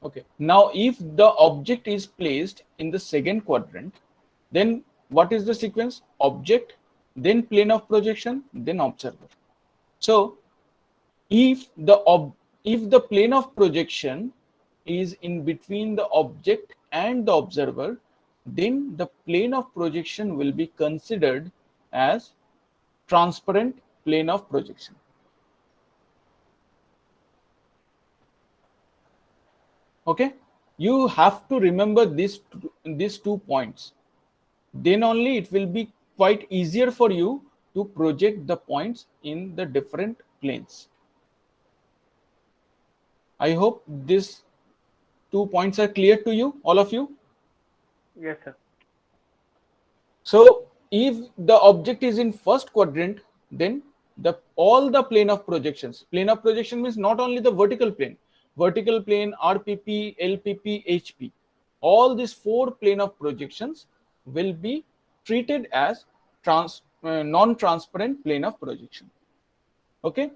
Okay. Now, if the object is placed in the second quadrant, then what is the sequence? Object, then plane of projection, then observer. So, if the plane of projection is in between the object and the observer, then the plane of projection will be considered as transparent plane of projection. Okay, you have to remember these 2 points. Then only it will be quite easier for you to project the points in the different planes. I hope these 2 points are clear to you, all of you. Yes, sir. So if the object is in first quadrant, then all the plane of projections. Plane of projection means not only the vertical plane, RPP, LPP, HP. All these 4 plane of projections will be treated as non-transparent plane of projection. Okay.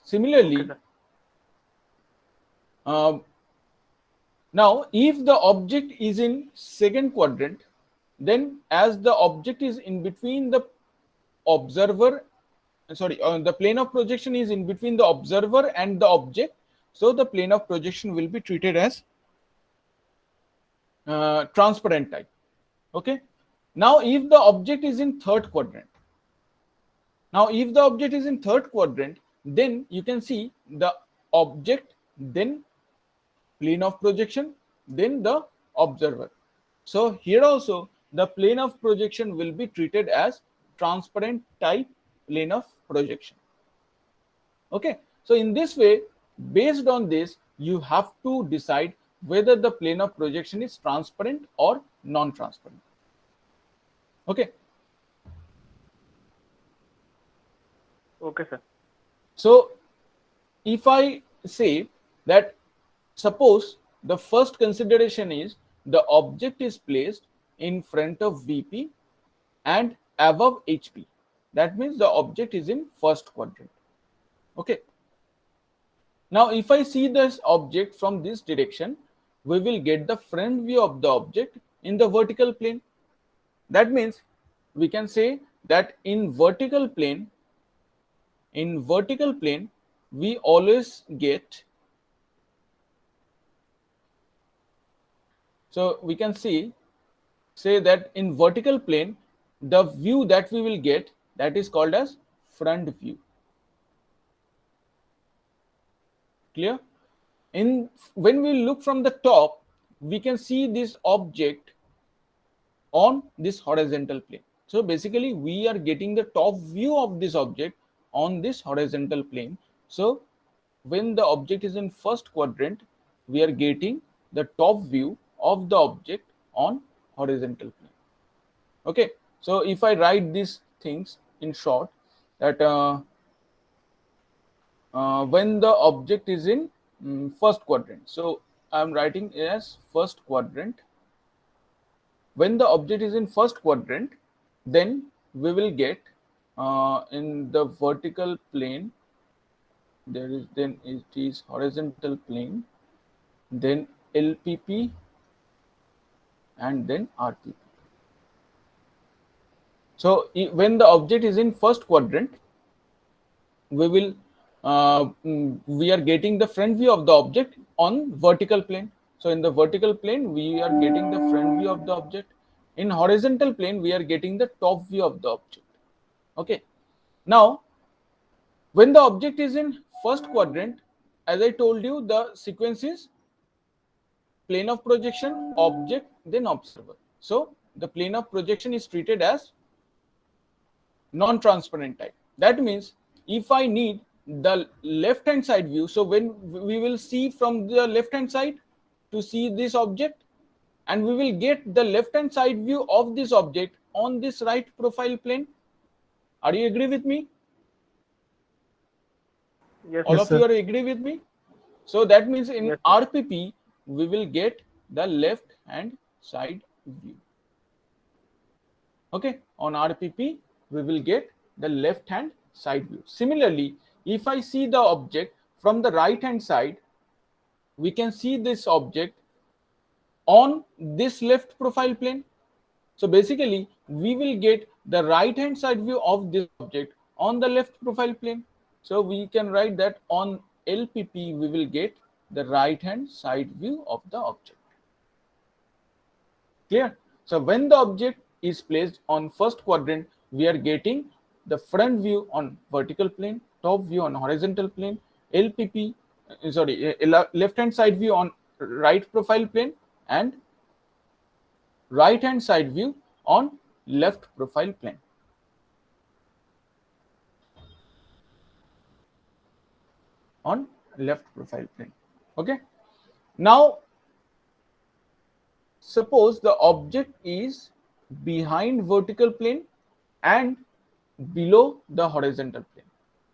Similarly, Okay, sir. Now, if the object is in second quadrant, then as the object is in between the observer, the plane of projection is in between the observer and the object, so the plane of projection will be treated as transparent type. Okay. Now, if the object is in third quadrant, then you can see the object, then plane of projection, then the observer. So here also the plane of projection will be treated as transparent type plane of projection. Okay, so in this way, based on this, you have to decide whether the plane of projection is transparent or non-transparent. Okay. Okay, sir. So if I say that, suppose the first consideration is the object is placed in front of VP and above HP. That means the object is in first quadrant. Okay. Now, if I see this object from this direction, we will get the front view of the object in the vertical plane. That means we can say that in vertical plane, we always get, so we can say that in vertical plane, the view that we will get, that is called as front view. Clear? When we look from the top, we can see this object on this horizontal plane. So basically we are getting the top view of this object on this horizontal plane. So when the object is in first quadrant, we are getting the top view of the object on horizontal plane. Okay, so if I write these things in short, that when the object is in first quadrant, so I am writing as first quadrant. When the object is in first quadrant, then we will get in the vertical plane, then it is horizontal plane, then LPP, and then RPP. So when the object is in first quadrant, we are getting the front view of the object on vertical plane. So in the vertical plane, we are getting the front view of the object. In horizontal plane, we are getting the top view of the object. Okay. Now, when the object is in first quadrant, as I told you, the sequence is plane of projection, object, then observer. So the plane of projection is treated as non-transparent type. That means if I need the left hand side view, so when we will see from the left hand side to see this object, and we will get the left hand side view of this object on this right profile plane. Are you agree with me? Yes, All sir. of you are agree with me? So that means in Yes, sir. RPP, we will get the left hand side view. Okay, on RPP, we will get the left hand side view. Similarly, if I see the object from the right hand side, we can see this object on this left profile plane. So basically we will get the right hand side view of this object on the left profile plane. So we can write that on LPP we will get the right hand side view of the object. Clear? So when the object is placed on first quadrant, we are getting the front view on vertical plane, top view on horizontal plane, LPP, left hand side view on right profile plane, and right hand side view on left profile plane. On left profile plane. Okay. Now suppose the object is behind vertical plane and below the horizontal plane.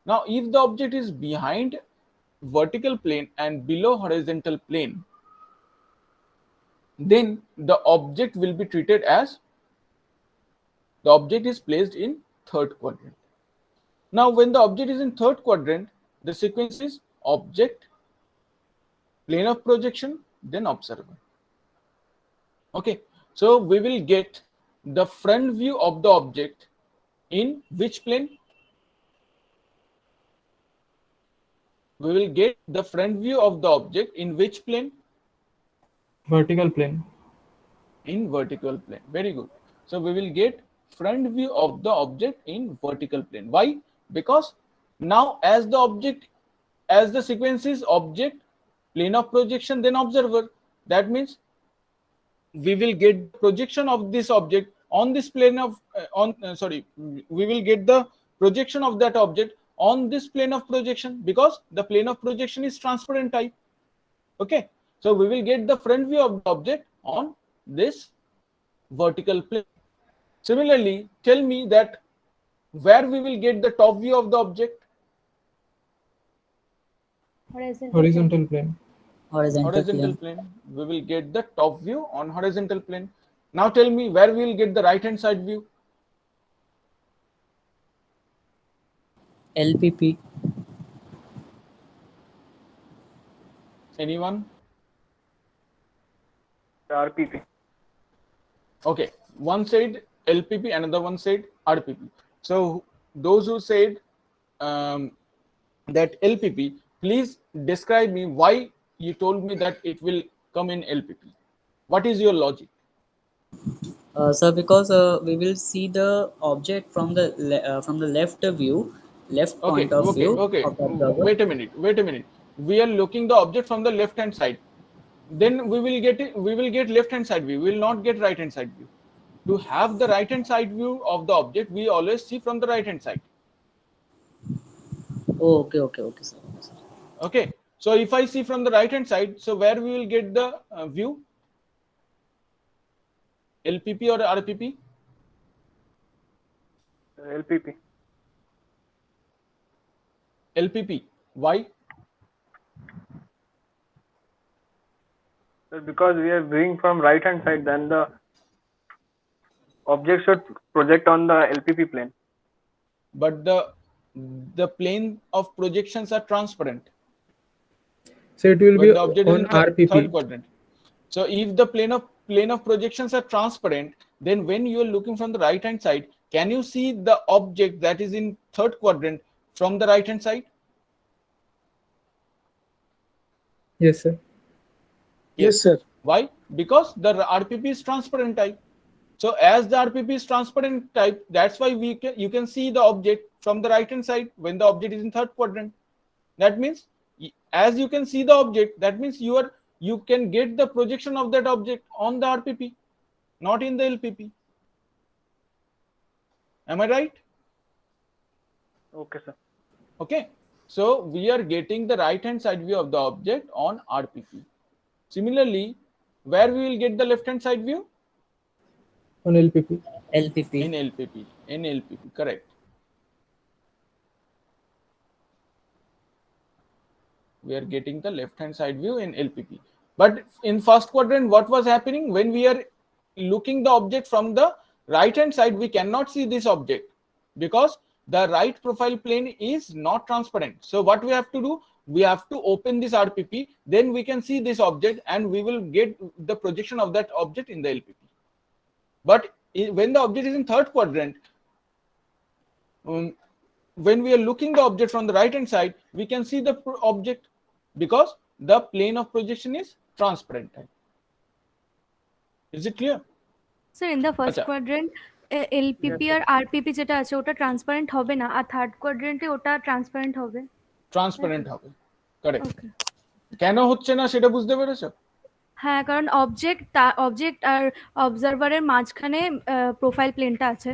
Now if the object is behind vertical plane and below horizontal plane, then the object will be treated as the object is placed in third quadrant. Now when the object is in third quadrant, the sequence is object, plane of projection, then observer. Okay, so we will get the front view of the object in which plane? We will get the front view of the object in which plane? Vertical plane. In vertical plane. Very good. So we will get front view of the object in vertical plane. Why? Because now as the sequence is object, plane of projection, then observer, that means we will get projection of this object on this plane of we will get the projection of that object on this plane of projection, because the plane of projection is transparent type. Okay, so we will get the front view of the object on this vertical plane. Similarly, tell me that where we will get the top view of the object? Horizontal plane. Horizontal plane. We will get the top view on horizontal plane. Now tell me where we will get the right hand side view? LPP. Anyone? RPP. Okay, one said LPP, another one said RPP. So those who said that LPP, please describe me why you told me that it will come in LPP. What is your logic? Sir, because we will see the object from the left view, left point of view of the observer. Wait a minute. We are looking the object from the left hand side. Then we will get left hand side view. We will not get right hand side view. To have the right hand side view of the object, we always see from the right hand side. Oh, okay, sir. Okay, so if I see from the right hand side, so where we will get the view? LPP or RPP? LPP. LPP. Why? Because we are viewing from right hand side, then the object should project on the LPP plane. But the plane of projections are transparent. So it will When be the object on is in RPP. third quadrant. So if the plane of projections are transparent, then when you are looking from the right hand side, can you see the object that is in third quadrant from the right hand side? Yes, sir. Yes, sir. Why? Because the RPP is transparent type. So as the RPP is transparent type, that's why you can see the object from the right hand side when the object is in third quadrant. That means as you can see the object, that means you can get the projection of that object on the RPP, not in the LPP. Am I right? Okay, sir. Okay, so we are getting the right hand side view of the object on RPP. Similarly, where we will get the left hand side view? On LPP. LPP. In LPP. In LPP, correct. We are getting the left hand side view in LPP. But in first quadrant, what was happening? When we are looking the object from the right hand side, we cannot see this object because the right profile plane is not transparent. So what we have to do? we have to open this RPP, then we can see this object and we will get the projection of that object in the LPP. But when the object is in third quadrant, when we are looking the object from the right hand side, we can see the object because the plane of projection is transparent type. Is it clear? Sir, in the first আচ্ছা, quadrant LPP আর RPP যেটা আছে ওটা transparent হবে না, আর third কোয়াড্রেন্টে ওটা transparent হবে। Transparent হবে, correct. ওকে, কেন হচ্ছে না সেটা বুঝতে পেরেছো? হ্যাঁ, কারণ অবজেক্ট আর অবজারভারের মাঝখানে প্রোফাইল প্লেনটা আছে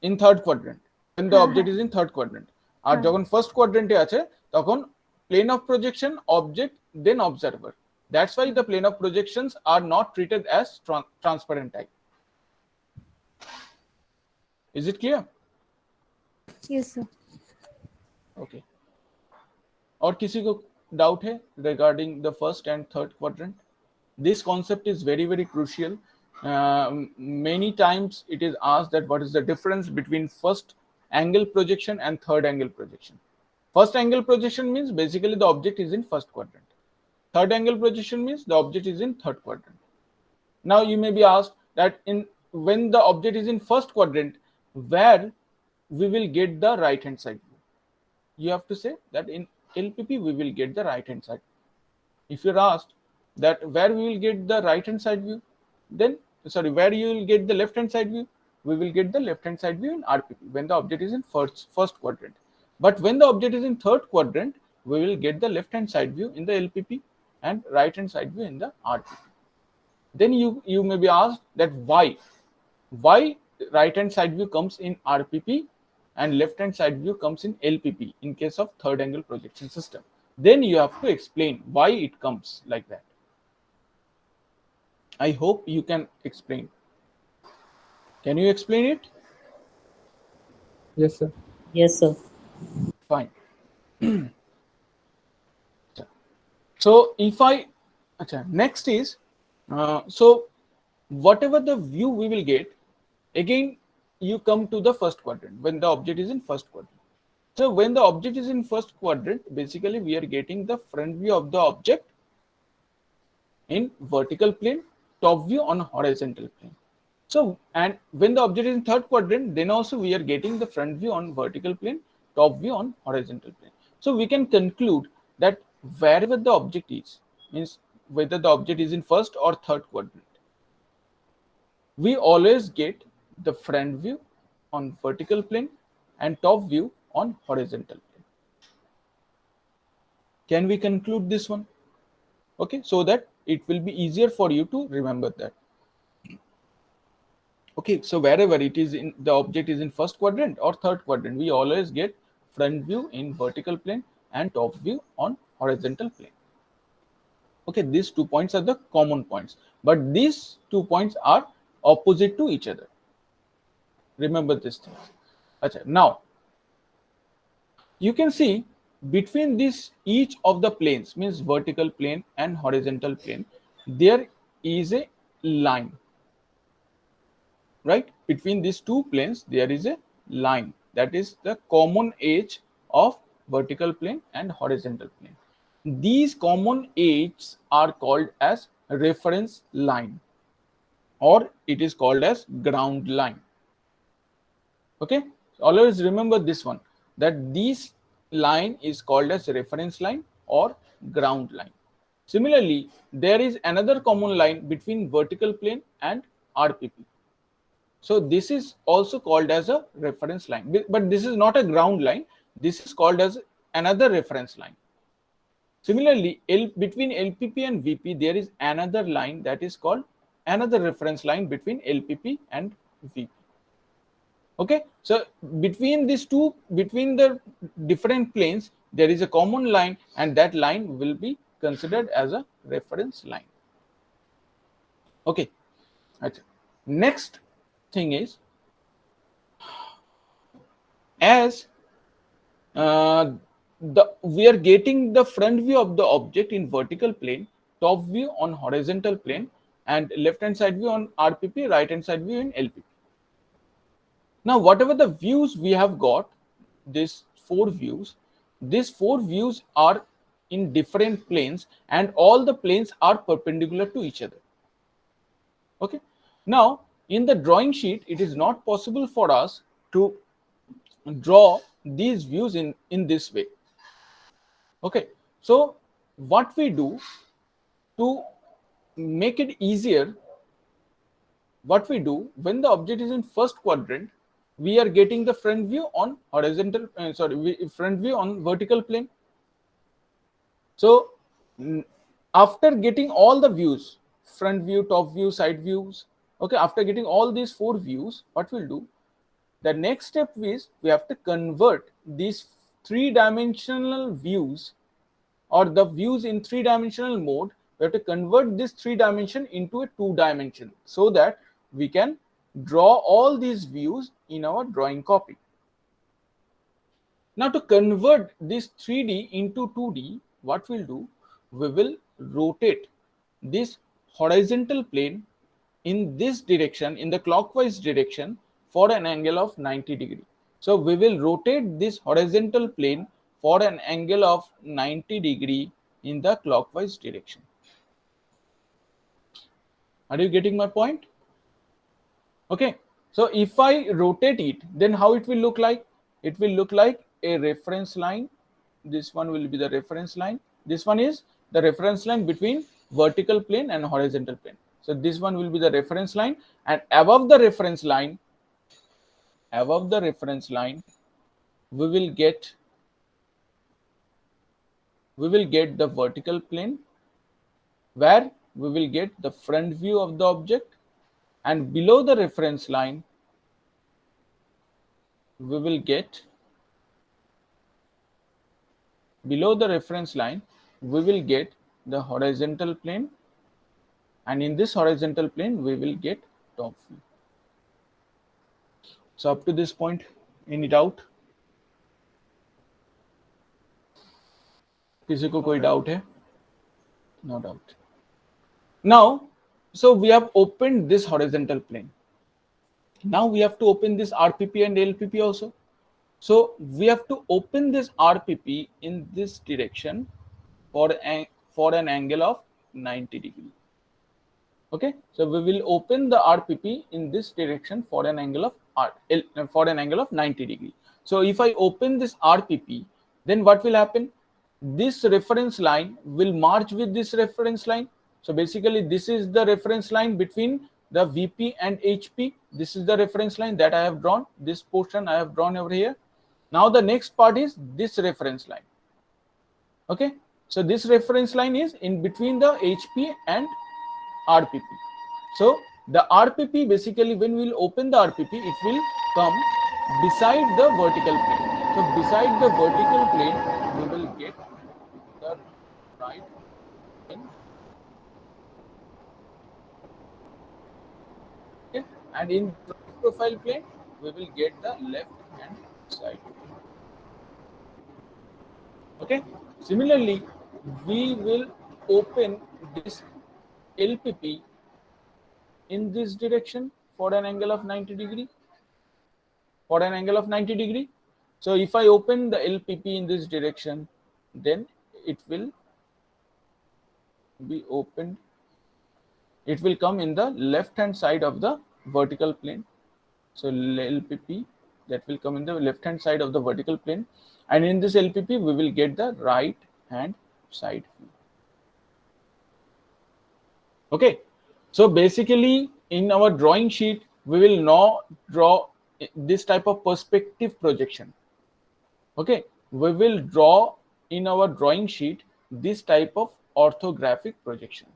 in third quadrant, when the হ্যাঁ, object হ্যাঁ। is in third quadrant, আর হ্যাঁ। যখন ফার্স্ট কোয়াড্রেন্টে আছে তখন plane of projection, object, then observer. That's why the plane of projections are not treated as transparent type. Is it clear? Yes sir. Okay. और किसी को doubt है regarding the first and third quadrant? This concept is very, very crucial. Many times it is asked that what is the difference between first angle projection and third angle projection. First angle projection means basically the object is in first quadrant. Third angle projection means the object is in third quadrant. Now you may be asked that when the object is in first quadrant, where we will get the right hand side view? You have to say that in LPP we will get the right hand side. If you're asked that where we will get the right hand side view, then where you will get the left hand side view, we will get the left hand side view in RPP when the object is in first quadrant. But when the object is in third quadrant, we will get the left hand side view in the LPP and right hand side view in the RPP. Then you may be asked that why right hand side view comes in RPP and left hand side view comes in LPP in case of third angle projection system. Then you have to explain why it comes like that. I hope you can explain. Can you explain it? Yes, sir. Yes, sir. Fine. So if next is so whatever the view we will get, again you come to the first quadrant when the object is in first quadrant. So when the object is in first quadrant, basically we are getting the front view of the object in vertical plane, top view on horizontal plane. So, and when the object is in third quadrant, then also we are getting the front view on vertical plane, top view on horizontal plane. So we can conclude that wherever the object is, means whether the object is in first or third quadrant, we always get the front view on vertical plane and top view on horizontal plane. Can we conclude this one? Okay, so that it will be easier for you to remember that. Okay, so wherever it is in the object is in first quadrant or third quadrant, we always get front view in vertical plane and top view on horizontal plane. Okay, these 2 points are the common points, but these 2 points are opposite to each other. Remember this thing. Achha, now you can see between this each of the planes, means vertical plane and horizontal plane, there is a line, right? Between these two planes there is a line, that is the common edge of vertical plane and horizontal plane. These common edges are called as reference line, or it is called as ground line. Okay, always remember this one, that this line is called as reference line or ground line. Similarly, there is another common line between vertical plane and RPP. So this is also called as a reference line, but this is not a ground line. This is called as another reference line. Similarly, between LPP and VP, there is another line that is called another reference line between LPP and VP. Okay, so between these two, between the different planes, there is a common line, and that line will be considered as a reference line. Okay, next thing is, as we are getting the front view of the object in vertical plane, top view on horizontal plane, and left hand side view on RPP, right hand side view in LPP. Now, whatever the views we have got, these four views are in different planes and all the planes are perpendicular to each other. Okay, now in the drawing sheet it is not possible for us to draw these views in this way. Okay, so what we do to make it easier, what we do when the object is in first quadrant, we are getting the front view on horizontal front view on vertical plane. So after getting all the views, front view, top view, side views, okay, after getting all these 4 views, what we'll do, the next step is we have to convert these 3-dimensional views or the views in 3-dimensional mode. We have to convert this 3 dimension into a 2-dimension so that we can draw all these views in our drawing copy. Now to convert this 3D into 2D, what we'll do, we will rotate this horizontal plane in this direction, in the clockwise direction, for an angle of 90 degree. So we will rotate this horizontal plane for an angle of 90 degree in the clockwise direction. Are you getting my point? Okay, so if I rotate it, then how it will look like? It will look like a reference line. This one will be the reference line. This one is the reference line between vertical plane and horizontal plane. So this one will be the reference line, and above the reference line, we will get the vertical plane, where we will get the front view of the object, and below the reference line we will get the horizontal plane, and in this horizontal plane we will get top view. So up to this point, any doubt? किसी को कोई doubt है? No doubt. Now, so we have opened this horizontal plane. Now we have to open this RPP and LPP also. So we have to open this RPP in this direction for an angle of 90 degree. Okay, so we will open the RPP in this direction for an angle of 90 degree. So if I open this RPP, then what will happen? This reference line will merge with this reference line. So basically this is the reference line between the VP and HP. This is the reference line that I have drawn. This portion I have drawn over here. Now the next part is this reference line. Okay, so this reference line is in between the HP and RPP. So the RPP, basically when we will open the RPP, it will come beside the vertical plane. So beside the vertical plane, we will get the right plane. Okay, and in profile plane, we will get the left hand side. Okay, similarly, we will open this LPP in this direction for an angle of 90 degree. So if I open the LPP in this direction, then it will be opened. It will come in the left hand side of the vertical plane. So LPP, that will come in the left hand side of the vertical plane, and in this LPP we will get the right hand side view. Okay, so basically in our drawing sheet we will now draw this type of perspective projection. Okay, we will draw in our drawing sheet this type of orthographic projection.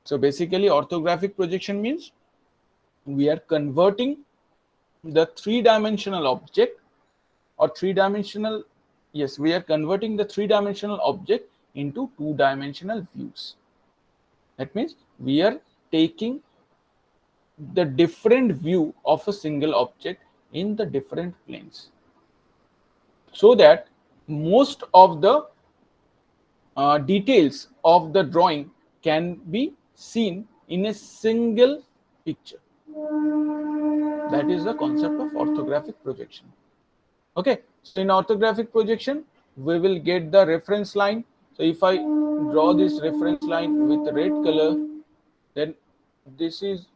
So basically orthographic projection means we are converting the 3-dimensional object or 3-dimensional, yes, we are converting the 3-dimensional object into 2-dimensional views. That means we are taking the different view of a single object in the different planes, so that most of the details of the drawing can be seen in a single picture. That is the concept of orthographic projection. Okay, so in orthographic projection, we will get the reference line. So if I draw this reference line with red color, then this is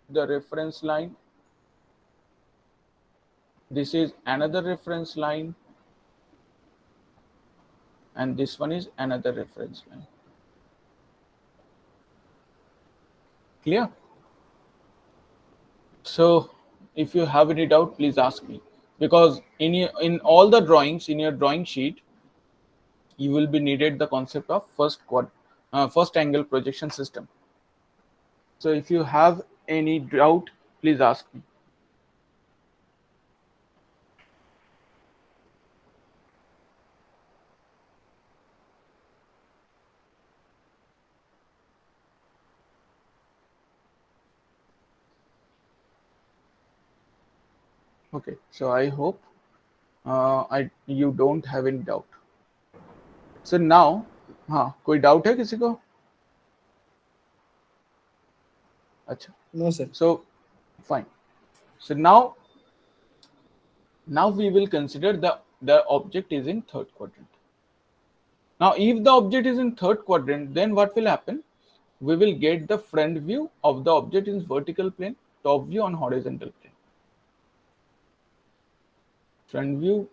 the reference line. This is another reference line, and this one is another reference line. Clear? So if you have any doubt, please ask me, because in all the drawings in your drawing sheet, you will be needed the concept of first angle projection system. So if you have any doubt, please ask me. Okay, so I hope you don't have any doubt. So now, हाँ, कोई doubt है किसी को? अच्छा. No, sir. So fine. So now we will consider the object is in third quadrant. Now if the object is in third quadrant, then what will happen? We will get the front view of the object in vertical plane, top view on horizontal plane. Front view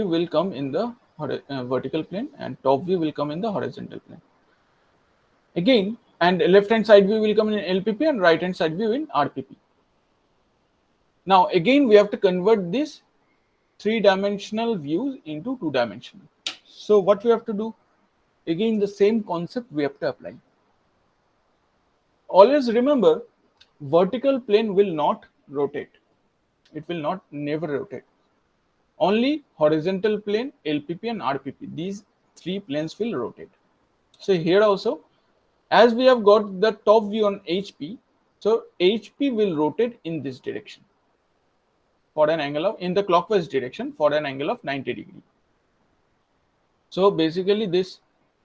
will come in the vertical plane, and top view will come in the horizontal plane. Again, and left hand side view will come in LPP and right hand side view in RPP. Now again we have to convert this three-dimensional views into two-dimensional. So what we have to do? Again the same concept we have to apply. Always remember, vertical plane will not rotate. It will not never rotate. Only horizontal plane, LPP and RPP, these three planes will rotate. So here also, as we have got the top view on HP, so HP will rotate in this direction for an angle of, in the clockwise direction for an angle of 90 degree. So basically this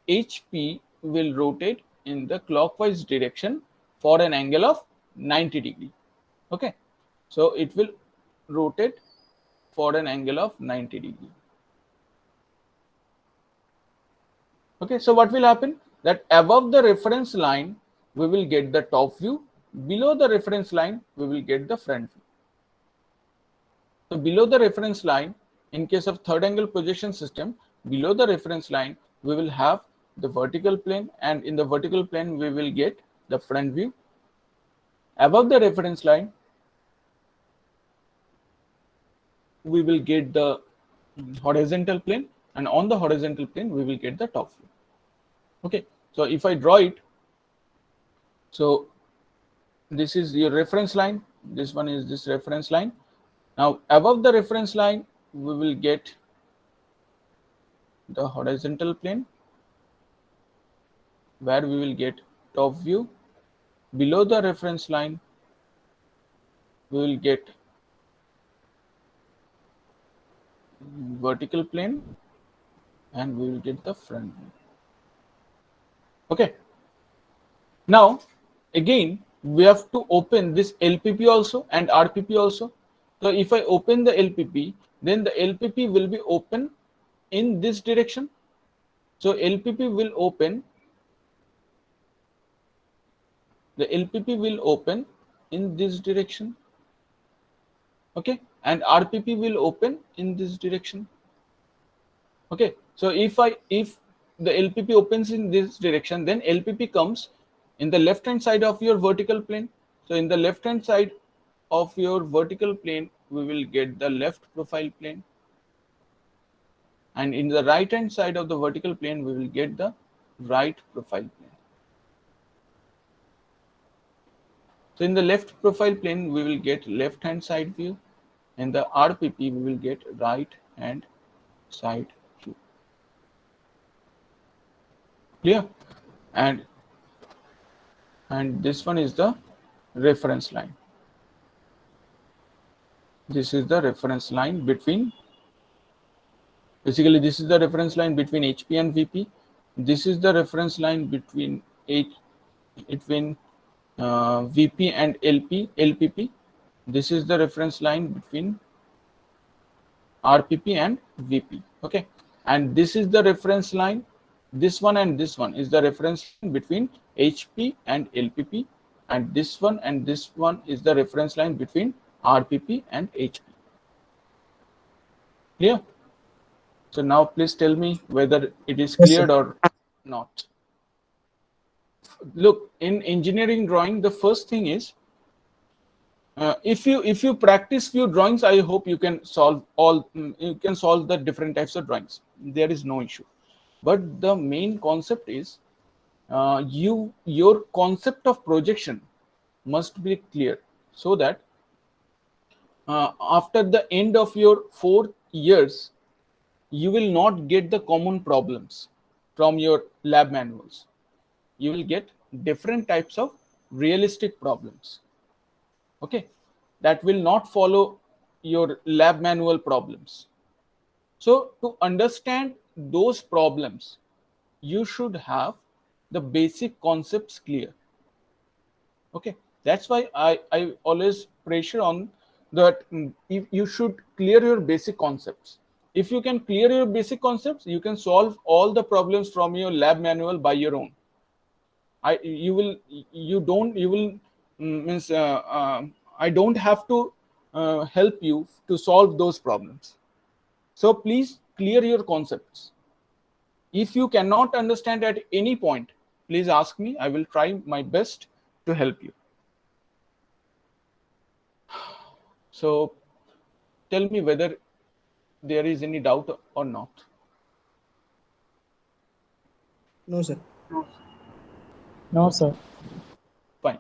HP will rotate in the clockwise direction for an angle of 90 degree. Okay, so it will rotate for an angle of 90 degree. Okay, so what will happen? That above the reference line, we will get the top view. Below the reference line, we will get the front view. So below the reference line, in case of third angle projection system, below the reference line, we will have the vertical plane, and in the vertical plane, we will get the front view. Above the reference line, we will get the horizontal plane, and on the horizontal plane, we will get the top view. Okay, so if I draw it, so this is your reference line, this one is this reference line. Now above the reference line, we will get the horizontal plane, where we will get top view. Below the reference line, we will get vertical plane, and we will get the front view. Okay, now again we have to open this LPP also and RPP also. So if I open the LPP, then the LPP will be open in this direction. So LPP will open, the LPP will open in this direction. Okay, and RPP will open in this direction. Okay, so if the LPP opens in this direction, then LPP comes in the left hand side of your vertical plane. So in the left hand side of your vertical plane, we will get the left profile plane, and in the right hand side of the vertical plane, we will get the right profile plane. So in the left profile plane, we will get left hand side view. In the RPP, we will get right hand side view. Clear? And this one is the reference line. This is the reference line between, basically this is the reference line between HP and VP. This is the reference line between VP and LPP. This is the reference line between RPP and VP. Okay, and this is the reference line. This one and this one is the reference line between HP and LPP, and this one and this one is the reference line between RPP and HP. Clear? So now please tell me whether it is cleared or not. Look, in engineering drawing, the first thing is if you practice few drawings, I hope you can solve the different types of drawings. There is no issue. But the main concept is your concept of projection must be clear, so that after the end of your 4 years, you will not get the common problems from your lab manuals. You will get different types of realistic problems. Okay, that will not follow your lab manual problems. So to understand those problems, you should have the basic concepts clear. Okay, that's why I always pressure on that. If you should clear your basic concepts. If you can clear your basic concepts, you can solve all the problems from your lab manual by your own. I don't have to help you to solve those problems. So please clear your concepts. If you cannot understand at any point, please ask me. I will try my best to help you. So tell me whether there is any doubt or not. No, sir. No, sir. Fine.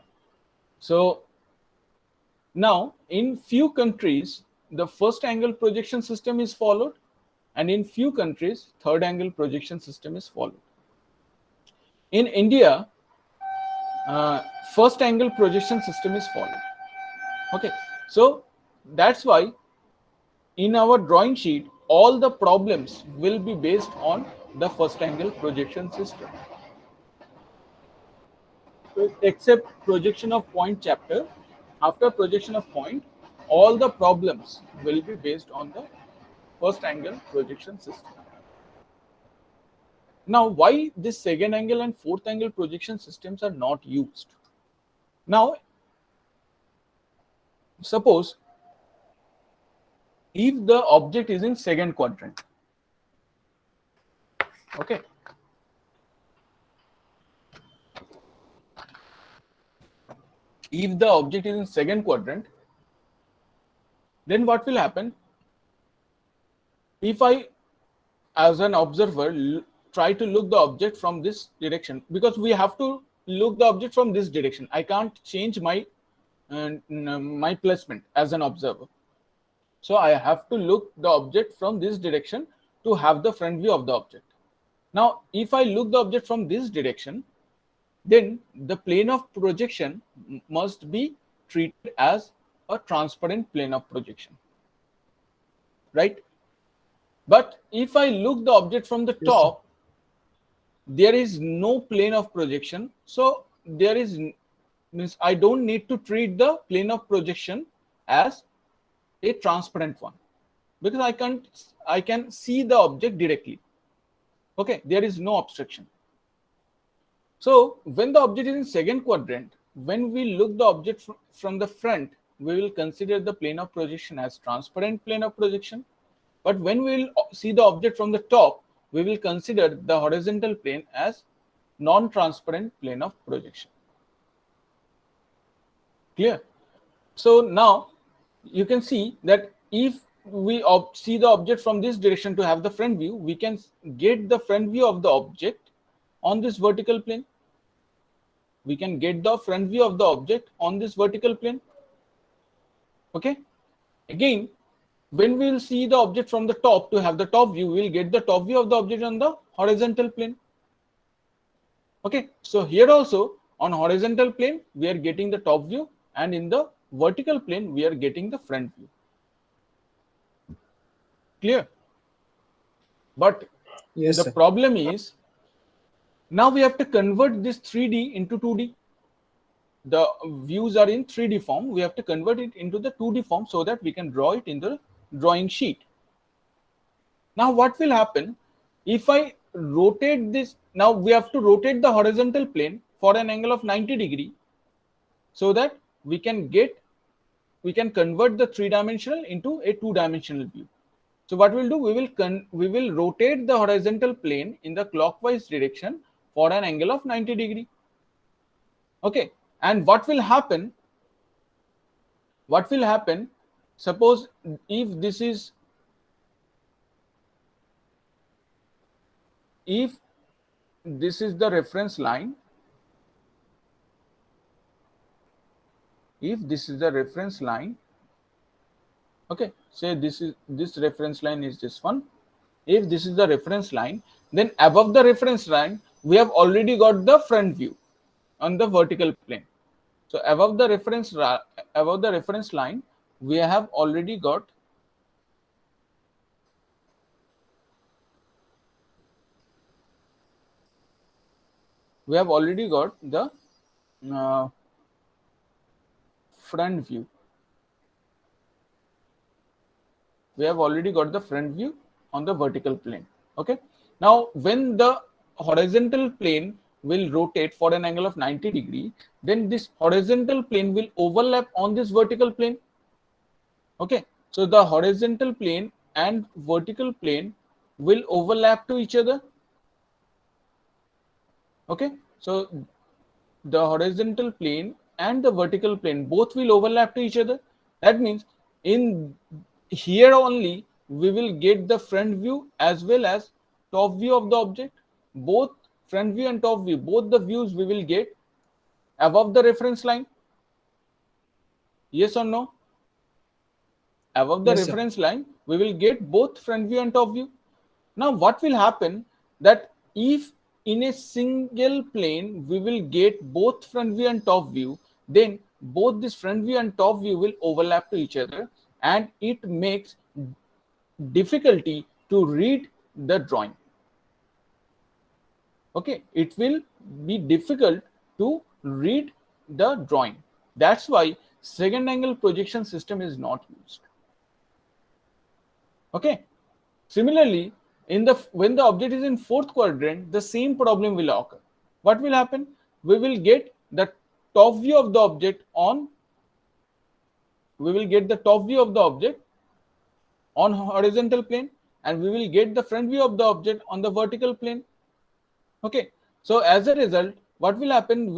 So now in few countries, the first angle projection system is followed, and in few countries, third angle projection system is followed. In India, first angle projection system is followed. Okay, so that's why in our drawing sheet, all the problems will be based on the first angle projection system, except projection of point chapter. After projection of point, all the problems will be based on the first angle projection system. Now, why this second angle and fourth angle projection systems are not used? Now, suppose if the object is in second quadrant, okay, if the object is in second quadrant, then what will happen? If I, as an observer, try to look the object from this direction, because we have to look the object from this direction. I can't change my my placement as an observer. So I have to look the object from this direction to have the front view of the object. Now, if I look the object from this direction, then the plane of projection must be treated as a transparent plane of projection, right? But if I look the object from the top, there is no plane of projection. So there is, means I don't need to treat the plane of projection as a transparent one, because I can see the object directly. Okay, there is no obstruction. So when the object is in second quadrant, when we look the object from the front, we will consider the plane of projection as transparent plane of projection. But when we will see the object from the top, we will consider the horizontal plane as non-transparent plane of projection. Clear? So now you can see that if we see the object from this direction to have the front view, we can get the front view of the object on this vertical plane. We can get the front view of the object on this vertical plane. Okay. Again, when we will see the object from the top to have the top view, we will get the top view of the object on the horizontal plane. Okay. So here also on horizontal plane, we are getting the top view, and in the vertical plane, we are getting the front view. Clear? But Yes, the sir. problem is, now we have to convert this 3D into 2D. The views are in 3D form. We have to convert it into the 2D form so that we can draw it in the drawing sheet. Now what will happen if I rotate this? Now we have to rotate the horizontal plane for an angle of 90 degree, so that we can convert the three-dimensional into a two-dimensional view. So what we'll do, we will rotate the horizontal plane in the clockwise direction for an angle of 90 degree. Okay, and what will happen? Suppose if this is the reference line, okay, say this reference line is this one. If this is the reference line, then above the reference line we have already got the front view on the vertical plane. So above the reference line we have already got the front view. We have already got the front view on the vertical plane. Okay, now when the horizontal plane will rotate for an angle of 90 degree, then this horizontal plane will overlap on this vertical plane. Okay, so the horizontal plane and vertical plane will overlap to each other. Okay, so the horizontal plane and the vertical plane both will overlap to each other. That means in here only we will get the front view as well as top view of the object. Both front view and top view, both the views we will get above the reference line. Yes or no? Above the reference line we will get both front view and top view. Now what will happen, that if in a single plane we will get both front view and top view, then both this front view and top view will overlap to each other, and it makes difficulty to read the drawing. Okay, it will be difficult to read the drawing. That's why second angle projection system is not used. Okay, similarly, when the object is in fourth quadrant, the same problem will occur. What will happen? We will get the top view of the object on horizontal plane, and we will get the front view of the object on the vertical plane. Okay, so as a result, what will happen?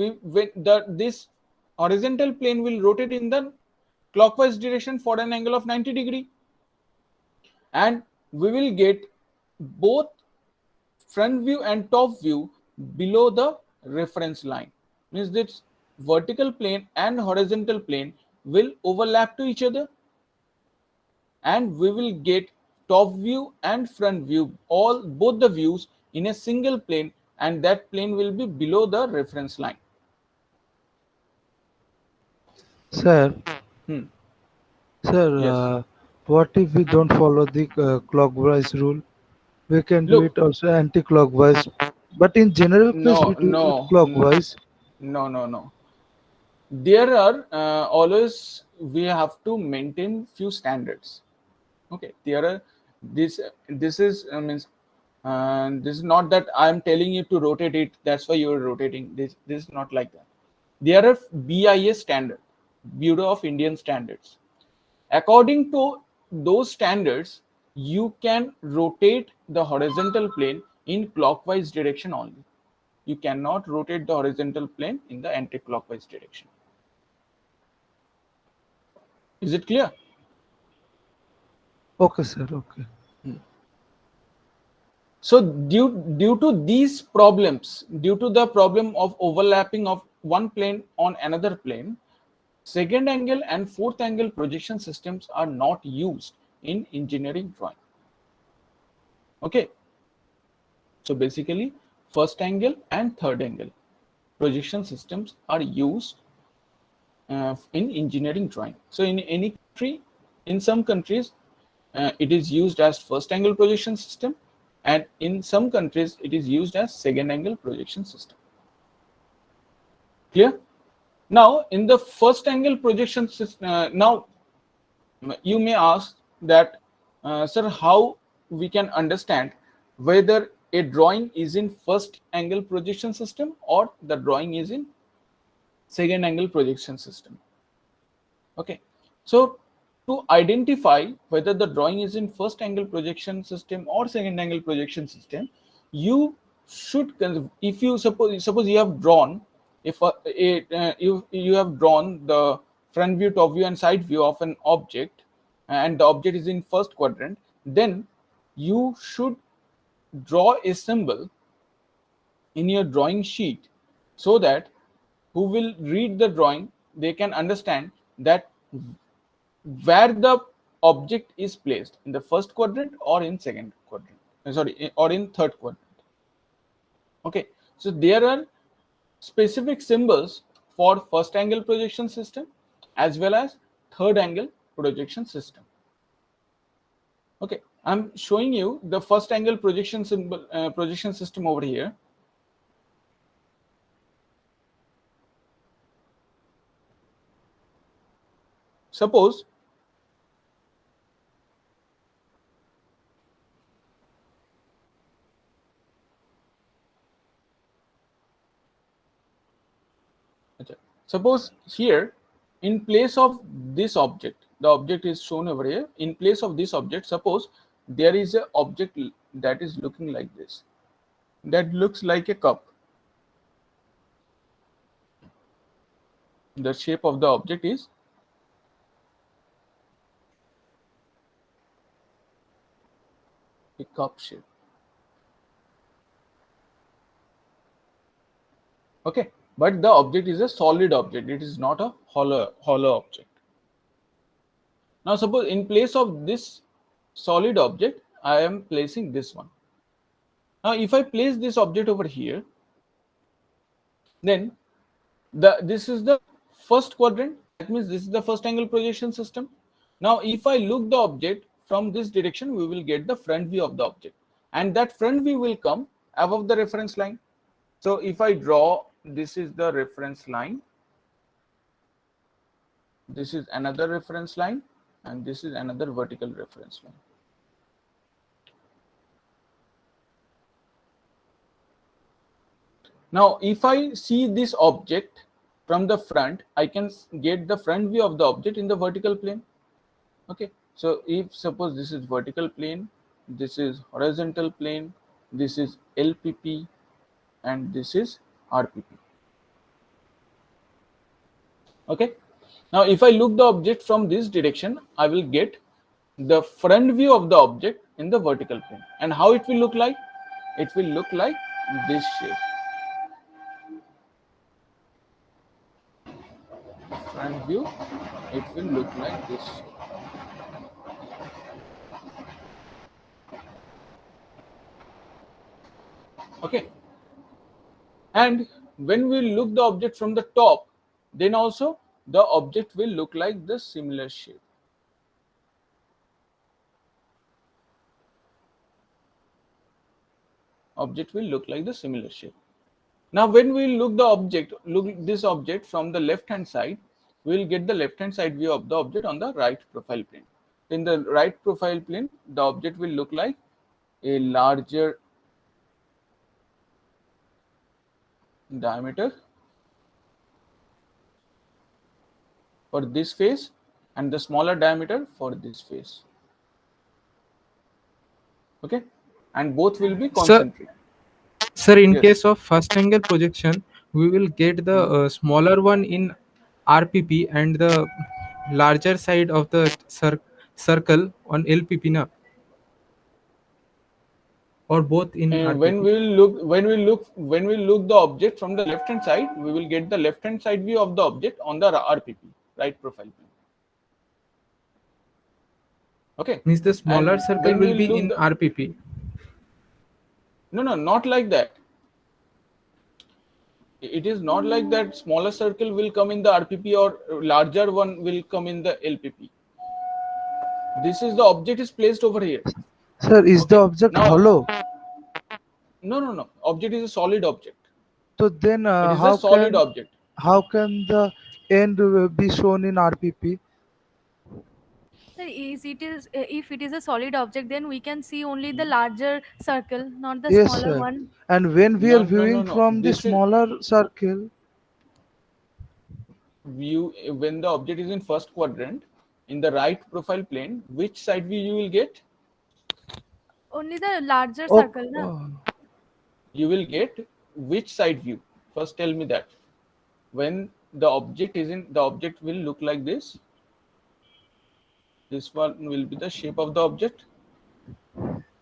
This horizontal plane will rotate in the clockwise direction for an angle of 90 degree, and we will get both front view and top view below the reference line. Means that vertical plane and horizontal plane will overlap to each other, and we will get top view and front view, both the views in a single plane, and that plane will be below the reference line. Sir, Yes. what if we don't follow the clockwise rule? We can do Look, it also anti-clockwise, but in general case we do it clockwise. No. There are always we have to maintain few standards. Okay, there are this is means this is not that I am telling you to rotate it, that's why you are rotating. This is not like that. There are BIS standard, Bureau of Indian Standards. According to those standards, you can rotate the horizontal plane in clockwise direction only. You cannot rotate the horizontal plane in the anti-clockwise direction. Is it clear? Okay, sir. Okay. So due to these problems, due to the problem of overlapping of one plane on another plane, second angle and fourth angle projection systems are not used in engineering drawing. Okay. So basically, first angle and third angle projection systems are used in engineering drawing. So in some countries, it is used as first angle projection system, and in some countries it is used as second angle projection system. Clear? Now in the first angle projection system, now you may ask that sir, how we can understand whether a drawing is in first angle projection system or the drawing is in second angle projection system. Okay, so to identify whether the drawing is in first angle projection system or second angle projection system, you should, if you suppose you have drawn, if you have drawn the front view, top view and side view of an object, and the object is in first quadrant, then you should draw a symbol in your drawing sheet so that who will read the drawing, they can understand that where the object is placed, in the first quadrant or in second quadrant, or in third quadrant. Okay, so there are specific symbols for first angle projection system as well as third angle projection system. Okay, I'm showing you the first angle projection symbol, projection system over here. Suppose here, in place of this object, the object is shown over here. In place of this object, suppose there is an object that is looking like this, that looks like a cup. The shape of the object is a cup shape. Okay, but the object is a solid object, it is not a hollow object. Now suppose in place of this solid object, I am placing this one. Now if I place this object over here, then this is the first quadrant, that means this is the first angle projection system. Now if I look the object from this direction, we will get the front view of the object, and that front view will come above the reference line. So if I draw, this is the reference line, this is another reference line, and this is another vertical reference line. Now if I see this object from the front, I can get the front view of the object in the vertical plane. Okay, so if suppose this is vertical plane, this is horizontal plane, this is LPP, and this is RPP. Okay, now if I look the object from this direction, I will get the front view of the object in the vertical plane. And how it will look like? It will look like this shape. Front view, it will look like this shape. Okay, and when we look the object from the top, then also the object will look like the similar shape. Object will look like the similar shape. Now when we look this object from the left hand side, we will get the left hand side view of the object on the right profile plane. In the right profile plane, the object will look like a larger diameter for this face and the smaller diameter for this face. Okay, and both will be concentric. Sir, in Yes. case of first angle projection, we will get the smaller one in RPP and the larger side of the circle on LPP, na? Or both in And RPP? when we look the object from the left hand side, we will get the left hand side view of the object on the RPP, right profile plane. Okay, Means the smaller and circle when will we be in look RPP. no, not like that. It is not like that smaller circle will come in the RPP or larger one will come in the LPP. This is the object is placed over here. Sir, is the Okay, object now- hollow? No. Object is a solid object. So then It is a solid object. how can the end be shown in RPP? Sir, if it is a solid object, then we can see only the larger circle, not the Yes, smaller sir. one. And when we No, are no, no, viewing no. from the This is smaller circle, view when the object is in first quadrant in the right profile plane. Which side view you will get? Only the larger oh, circle, na? You will get which side view? First, tell me that. When the object is in, the object will look like this. This one will be the shape of the object,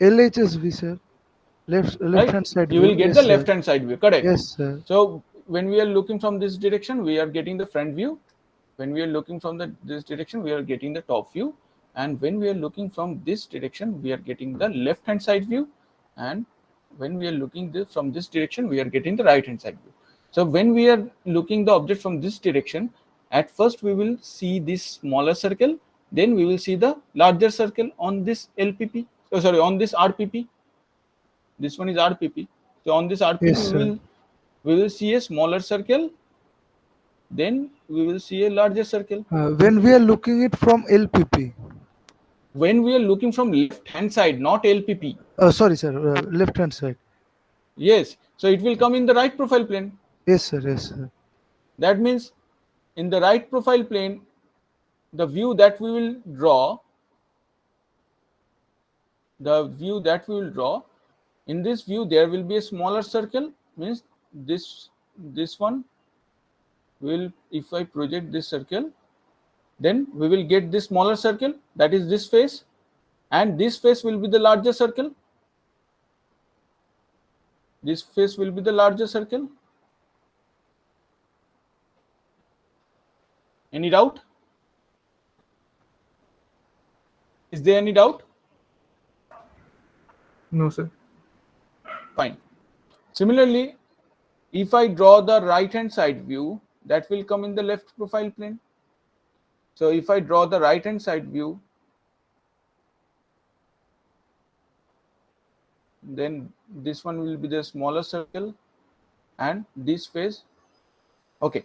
LHSV, sir. Left right? hand side You view. will get Yes, the sir. left hand side view, correct? Yes, sir. So when we are looking from this direction, we are getting the front view. When we are looking from this direction, we are getting the top view. And when we are looking from this direction, we are getting the left hand side view. And when we are looking from this direction, we are getting the right hand side view. So when we are looking the object from this direction, at first we will see this smaller circle, then we will see the larger circle on this LPP. Oh, sorry, on this RPP. This one is RPP. So on this RPP, Yes, sir. we will see a smaller circle, then we will see a larger circle. When we are looking it from LPP. When we are looking from left hand side, not LPP. Sorry, sir. Left hand side. Yes, so it will come in the right profile plane. Yes, sir. Yes, sir. That means in the right profile plane, the view that we will draw, in this view there will be a smaller circle, means this one will, if I project this circle, then we will get this smaller circle, that is this face, and this face will be the larger circle. This face will be the larger circle. Any doubt? Is there any doubt? No, sir. Fine. Similarly, if I draw the right hand side view, that will come in the left profile plane. So if I draw the right hand side view, then this one will be the smaller circle and this face. Okay.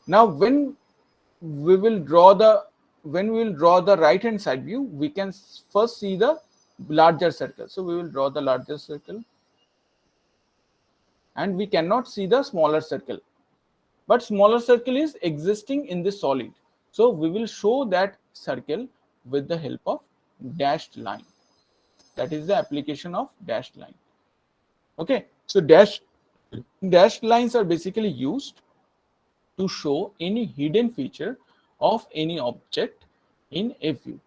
Now when we will draw the right hand side view, we can first see the larger circle. So we will draw the larger circle, and we cannot see the smaller circle, but smaller circle is existing in this solid. So we will show that circle with the help of dashed line. That is the application of dashed line. Okay, so dashed lines are basically used to show any hidden feature of any object in a view.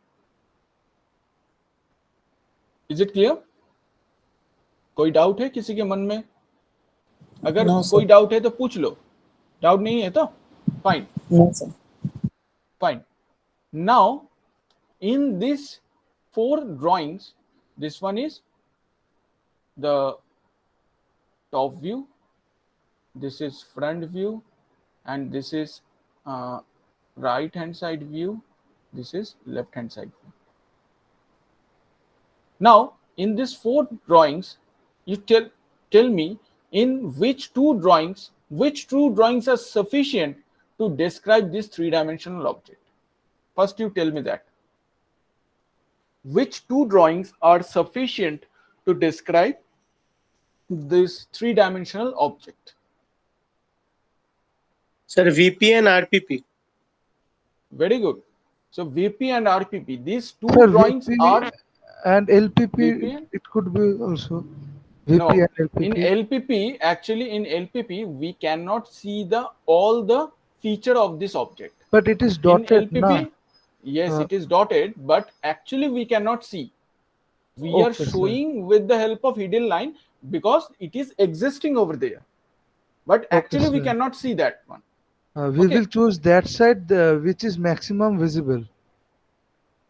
Is it clear? कोई doubt है किसी के मन में? अगर No, कोई sir. Doubt है तो पूछ लो. डाउट नहीं है तो fine. No, sir. Fine. Now, in these 4 drawings, this one is the top view, this is front view, and this is right hand side view, this is left hand side view. Now, in these 4 drawings, you tell me in which two drawings are sufficient to describe this 3-dimensional object. First, you tell me that. Which 2 drawings are sufficient to describe this 3-dimensional object? Sir, VP and RPP. Very good. So VP and RPP, these 2 Sir, drawings VP are and LPP. VP and, It could be also VP no, and LPP. in LPP, actually in LPP, we cannot see all the feature of this object. But it is dotted, in LPP, yes, it is dotted, but actually we cannot see. We are showing with the help of hidden line because it is existing over there. But actually we cannot see that one. We will choose that side which is maximum visible.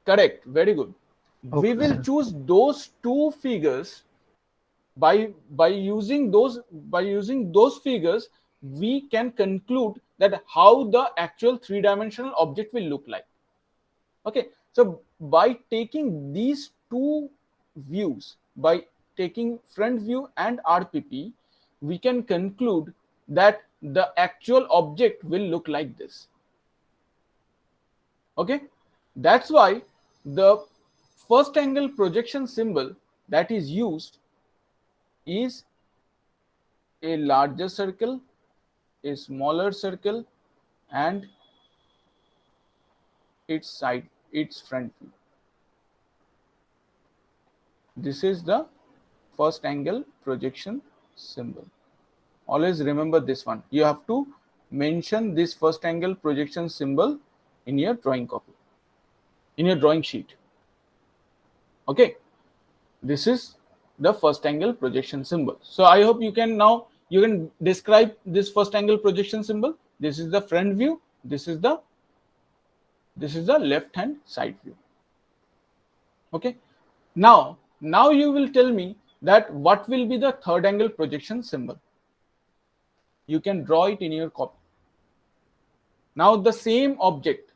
Correct. Very good. We will choose those 2 figures. By using those figures, we can conclude that how the actual 3-dimensional object will look like. Okay, so by taking these 2 views, by taking front view and RPP, we can conclude that the actual object will look like this. Okay, that's why the first angle projection symbol that is used is a larger circle, a smaller circle, and its front view. This is the first angle projection symbol. Always remember this one. You have to mention this first angle projection symbol in your drawing copy, in your drawing sheet. Okay, this is the first angle projection symbol. So I hope you can describe this first angle projection symbol. This is the front view. This is the left hand side view. Okay, now you will tell me that what will be the third angle projection symbol. You can draw it in your copy. Now the same object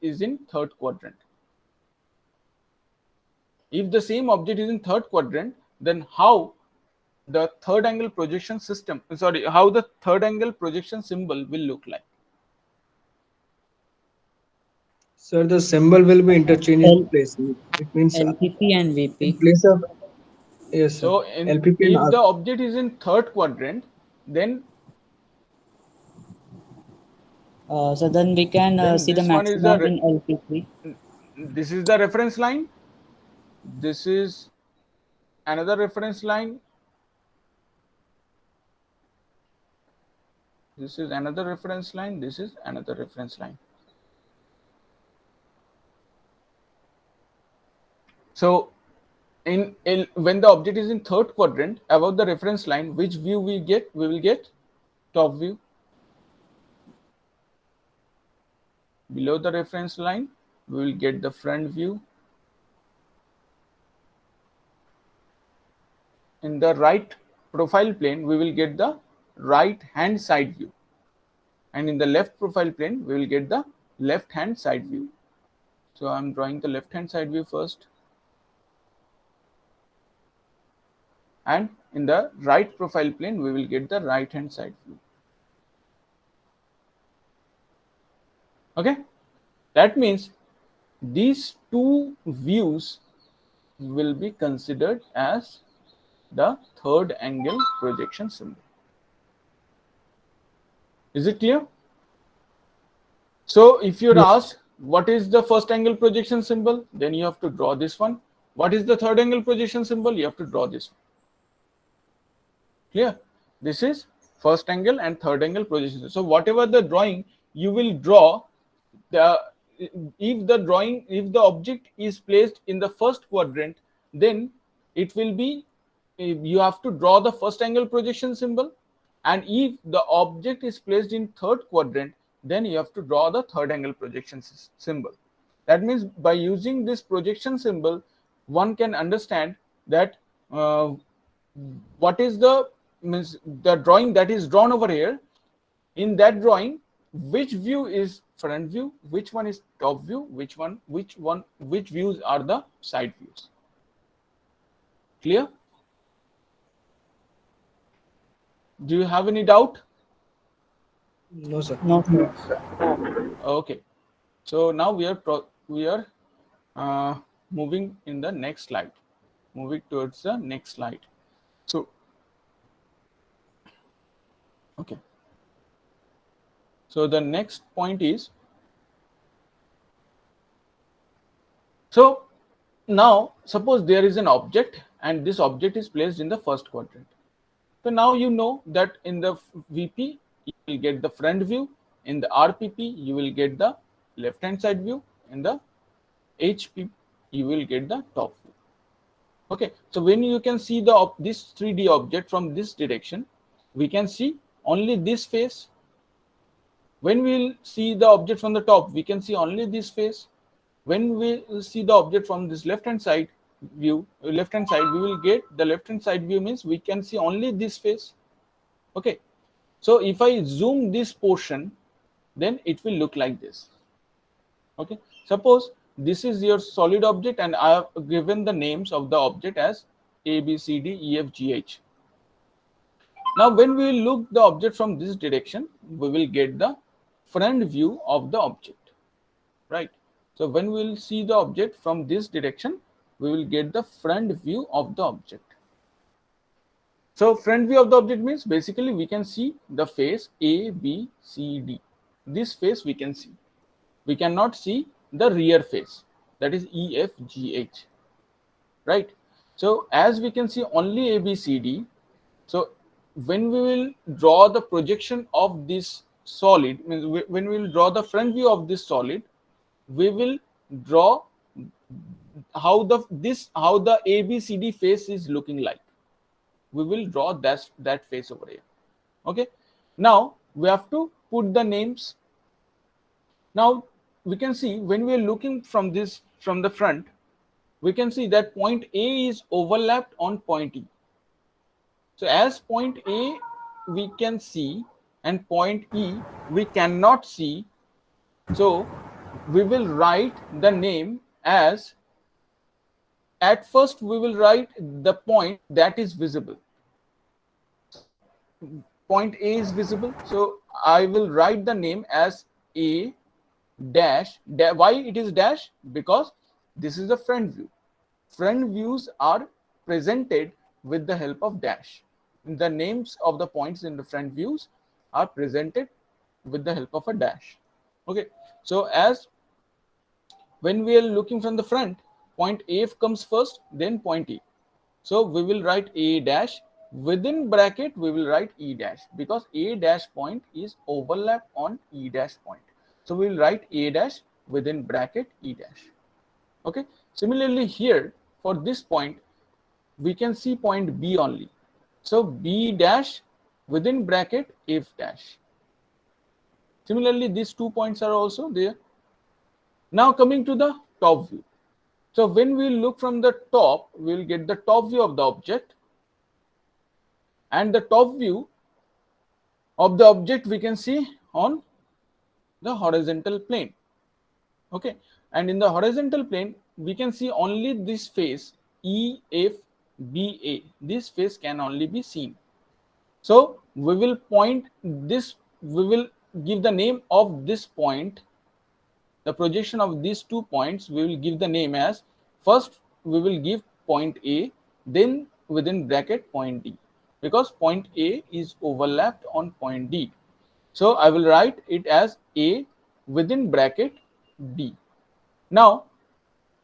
is in third quadrant. If the same object is in third quadrant, then how the third angle projection symbol will look like? Sir, the symbol will be interchangeable places. It means LPP and in VP. place of, yes, sir. So LPP and if the object is in third quadrant, then So then we can then see the this one is maximum in LPP. this is the reference line. This is another reference line. This is another reference line. This is another reference line. So when the object is in third quadrant above the reference line, which view we get? We will get top view. Below the reference line, we will get the front view. In the right profile plane, we will get the right hand side view, and in the left profile plane, we will get the left hand side view. So I'm drawing the left hand side view first, and in the right profile plane, we will get the right hand side view. Okay, that means these two views will be considered as the third angle projection symbol. Is it clear? So if you're asked what is the first angle projection symbol, then you have to draw this one. What is the third angle projection symbol? You have to draw this one. Clear? This is first angle and third angle projection. So whatever the drawing you will draw, if the object is placed in the first quadrant, then it will be, you have to draw the first angle projection symbol, and if the object is placed in third quadrant, then you have to draw the third angle projection symbol. That means by using this projection symbol, one can understand that what is the drawing that is drawn over here. In that drawing, which view is front view, which one is top view, which views are the side views. Clear? Do you have any doubt? no, sir. No. Okay, so now we are moving in the next slide, moving towards the next slide. So okay, so the next point is, so now suppose there is an object and this object is placed in the first quadrant. So now you know that in the VP you will get the front view, in the RPP you will get the left hand side view, in the HP you will get the top view. Okay, so when you can see this 3D object from this direction, we can see only this face. When we will see the object from the top, we can see only this face. When we see the object from this left hand side view, we will get the left hand side view, means we can see only this face. Okay, so if I zoom this portion, then it will look like this. Okay, suppose this is your solid object and I have given the names of the object as A, B, C, D, E, F, G, H. Now when we look the object from this direction, we will get the front view of the object, right? So when we will see the object from this direction, we will get the front view of the object. So front view of the object means basically we can see the face A, B, C, D. This face we can see. We cannot see the rear face, that is E, F, G, H, right? So as we can see only A, B, C, D, so when we will draw the projection of this solid, means when we will draw the front view of this solid, we will draw how the ABCD face is looking like. We will draw that face over here. Okay, now we have to put the names. Now we can see when we are looking from the front, we can see that point A is overlapped on point E. So as point A we can see and point E we cannot see, so we will write the name as, at first we will write the point that is visible. So point A is visible, so I will write the name as A dash. Why it is dash? Because this is the front view. Front views are presented with the help of dash. The names of the points in the front views are presented with the help of a dash. Okay, so as when we are looking from the front, point A comes first, then point E. So we will write A dash, within bracket we will write E dash, because A dash point is overlap on E dash point. So we will write A dash within bracket E dash. Okay, similarly here for this point we can see point B only. So B dash within bracket F dash. Similarly these 2 points are also there. Now coming to the top view. So when we look from the top, we will get the top view of the object, and the top view of the object we can see on the horizontal plane. Okay, and in the horizontal plane we can see only this face E, F, B, A. This face can only be seen. So we will point this, we will give the name of this point, the projection of these 2 points we will give the name as, first we will give point A, then within bracket point D, because point A is overlapped on point D. So I will write it as A within bracket D. Now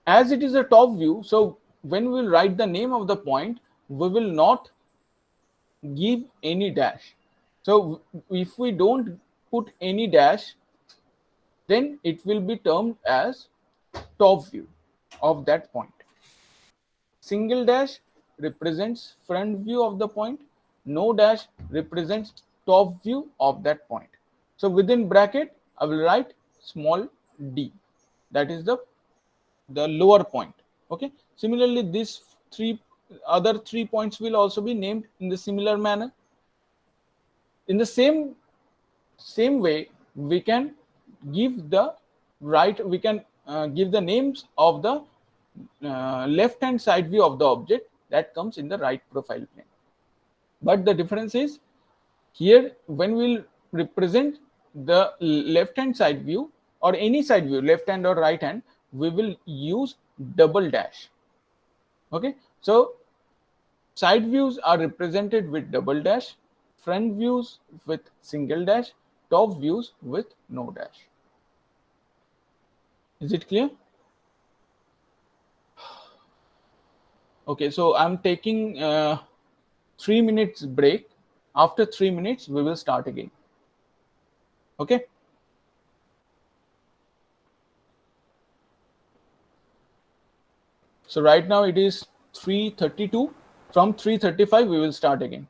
as it is a top view, so when we will write the name of the point, we will not give any dash. So if we don't put any dash, then it will be termed as top view of that point. Single dash represents front view of the point, no dash represents top view of that point. So within bracket I will write small d, that is the lower point. Okay, similarly these other 3 points will also be named in the similar manner. In the same way we can give the we can give the names of the left hand side view of the object that comes in the right profile plane. But the difference is, here when we'll represent the left hand side view or any side view, left hand or right hand, we will use double dash. Okay, so side views are represented with double dash, front views with single dash, top views with no dash. Is it clear? Okay, so I'm taking 3 minutes break. After 3 minutes we will start again. Okay, so right now it is 3:32. From 3:35 we will start again.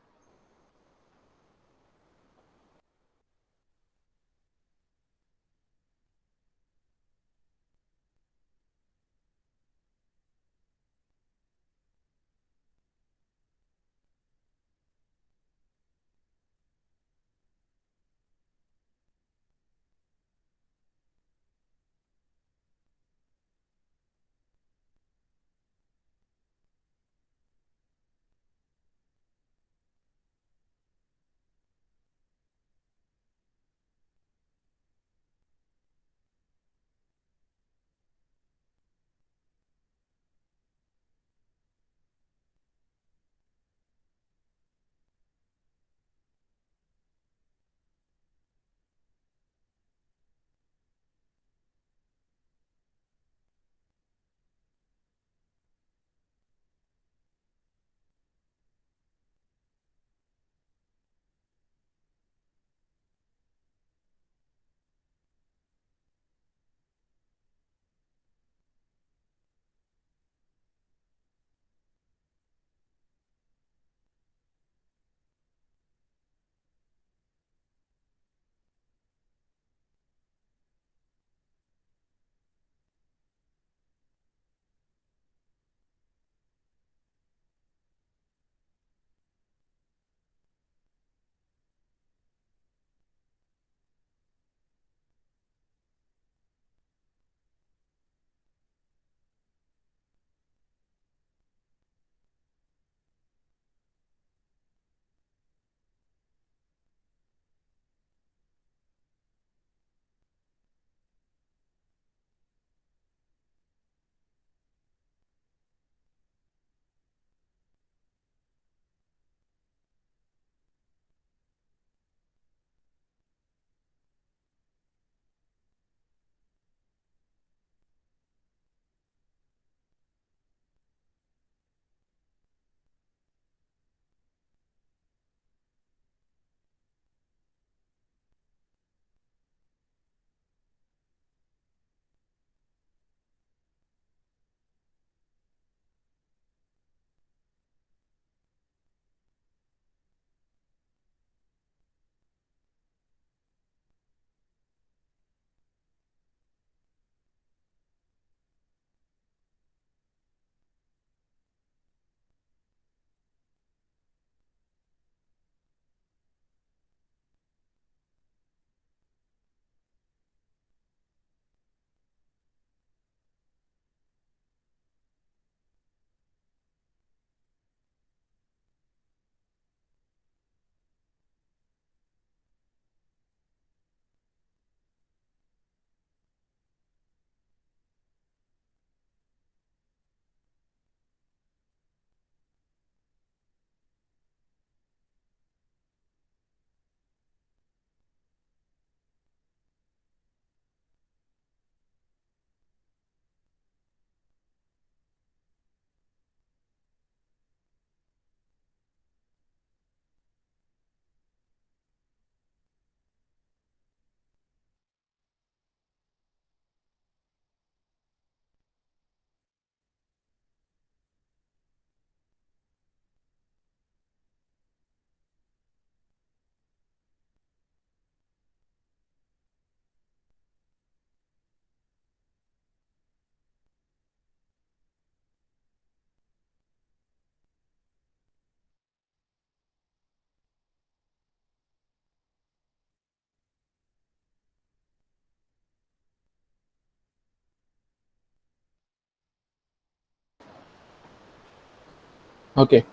Okay,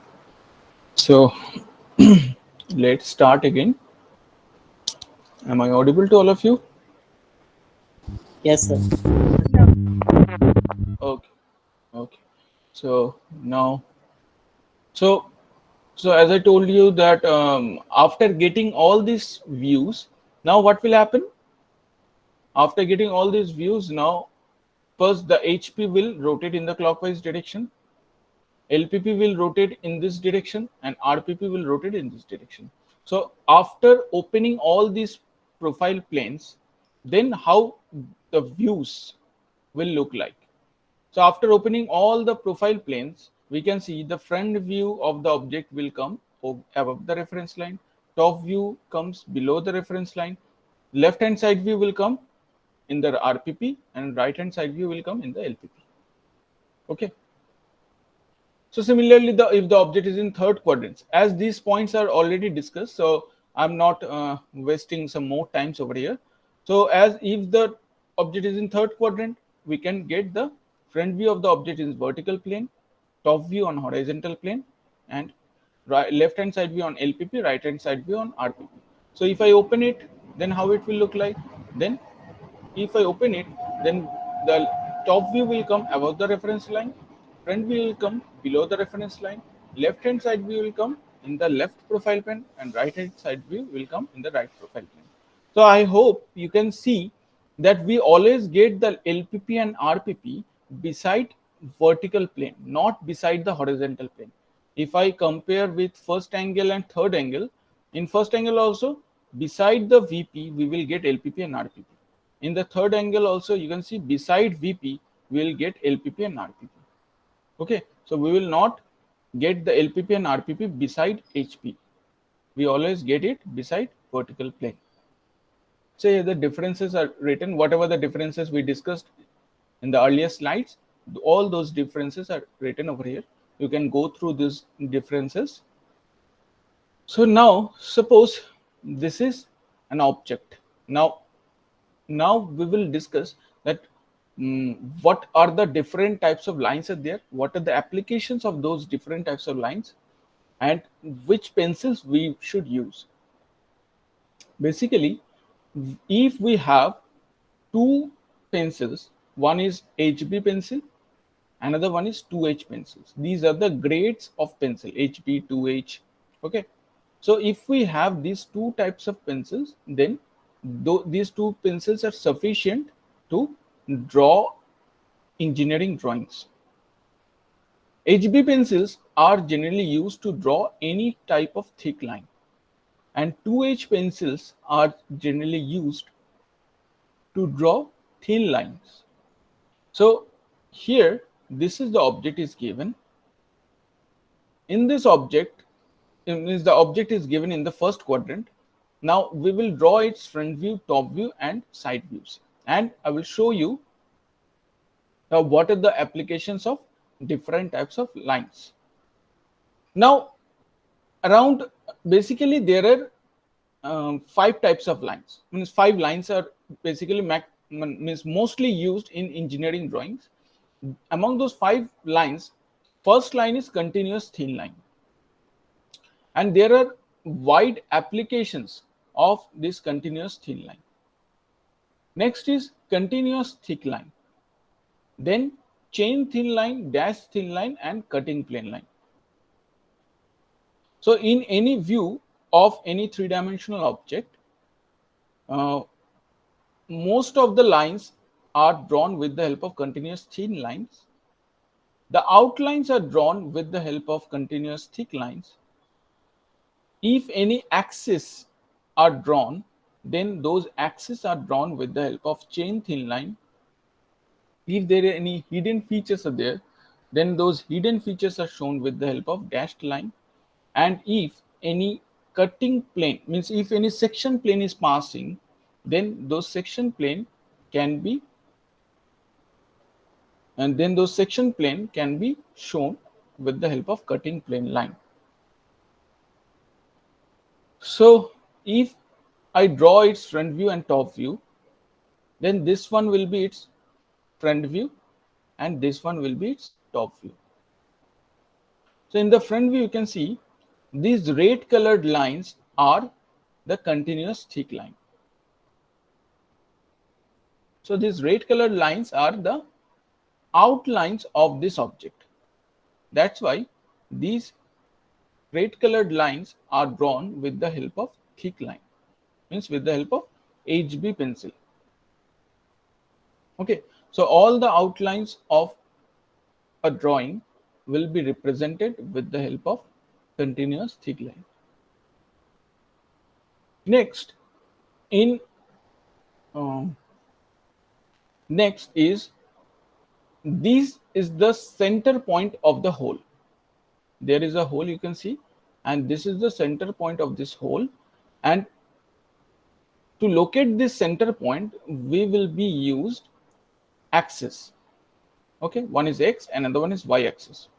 so let's start again. Am I audible to all of you? Yes, sir. Okay, okay. So now, so so as I told you that after getting all these views, now what will happen? After getting all these views, now first the HP will rotate in the clockwise direction, LPP will rotate in this direction, and RPP will rotate in this direction. So after opening all these profile planes, then how the views will look like. So after opening all the profile planes, we can see the front view of the object will come above the reference line, top view comes below the reference line, left hand side view will come in the RPP, and right hand side view will come in the LPP. Okay. So similarly, if the object is in third quadrants, as these points are already discussed, so I'm not wasting some more times over here. So as if the object is in third quadrant, we can get the front view of the object in vertical plane, top view on horizontal plane, and left hand side view on LPP, right hand side view on RPP. So if I open it, then how it will look like? Then if I open it, then the top view will come above the reference line, front view will come below the reference line, left hand side view will come in the left profile plane, and right hand side view will come in the right profile plane. So I hope you can see that we always get the LPP and RPP beside vertical plane, not beside the horizontal plane. If I compare with first angle and third angle, in first angle also beside the VP we will get LPP and RPP. In the third angle also you can see beside VP we will get LPP and RPP. Okay, so we will not get the LPP and RPP beside HP. We always get it beside vertical plane. So the differences are written, whatever the differences we discussed in the earlier slides, all those differences are written over here. You can go through these differences. So now suppose this is an object. Now we will discuss that what are the different types of lines are there, what are the applications of those different types of lines, and which pencils we should use. Basically, if we have two pencils, one is HB pencil, another one is 2H pencils. These are the grades of pencil, HB, 2H. Okay, so if we have these two types of pencils, then these two pencils are sufficient to draw engineering drawings. HB pencils are generally used to draw any type of thick line, and 2H pencils are generally used to draw thin lines. So here, this is the object is given. In this object, the object is given in the first quadrant. Now we will draw its front view, top view, and side views, and I will show you now what are the applications of different types of lines. Now around, basically there are five types of lines. Means five lines are basically means mostly used in engineering drawings. Among those five lines, first line is continuous thin line, and there are wide applications of this continuous thin line. Next is continuous thick line, then chain thin line, dash thin line, and cutting plane line. So in any view of any three-dimensional object, uh, most of the lines are drawn with the help of continuous thin lines. The outlines are drawn with the help of continuous thick lines. If any axes are drawn, then those axes are drawn with the help of chain thin line. If there are any hidden features are there, then those hidden features are shown with the help of dashed line. And if any cutting plane, means if any section plane is passing, then those section plane can be shown with the help of cutting plane line. So if I draw its front view and top view, then this one will be its front view and this one will be its top view. So in the front view, you can see these red colored lines are the continuous thick line. So these red colored lines are the outlines of this object. That's why these red colored lines are drawn with the help of thick line, means with the help of HB pencil. Okay, so all the outlines of a drawing will be represented with the help of continuous thick line. Next, in next is this is the center point of the hole. There is a hole, you can see, and this is the center point of this hole, and to locate this center point we will be used axis. Okay, one is x and another one is y axis.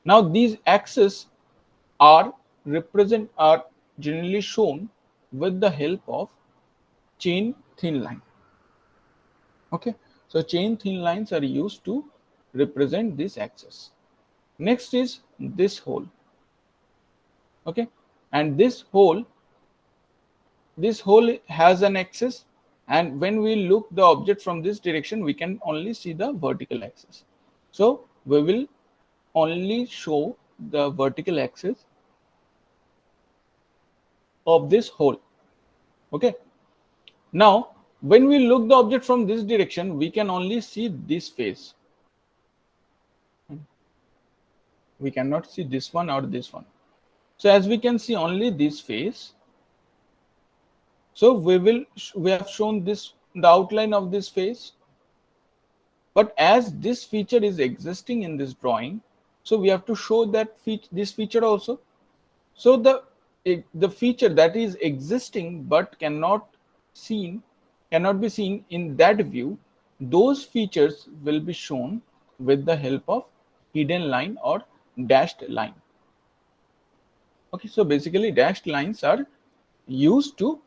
Now these axes are generally shown with the help of chain thin line. Okay, so chain thin lines are used to represent this axis. Next is this hole. Okay, and this hole has an axis, and when we look the object from this direction, we can only see the vertical axis. So we will only show the vertical axis of this hole. Okay, now when we look the object from this direction, we can only see this face. We cannot see this one or this one. So as we can see only this face, so we have shown this, the outline of this face. But as this feature is existing in this drawing, so we have to show that this feature also. So the feature that is existing but cannot be seen in that view, those features will be shown with the help of hidden line or dashed line. Okay, so basically dashed lines are used to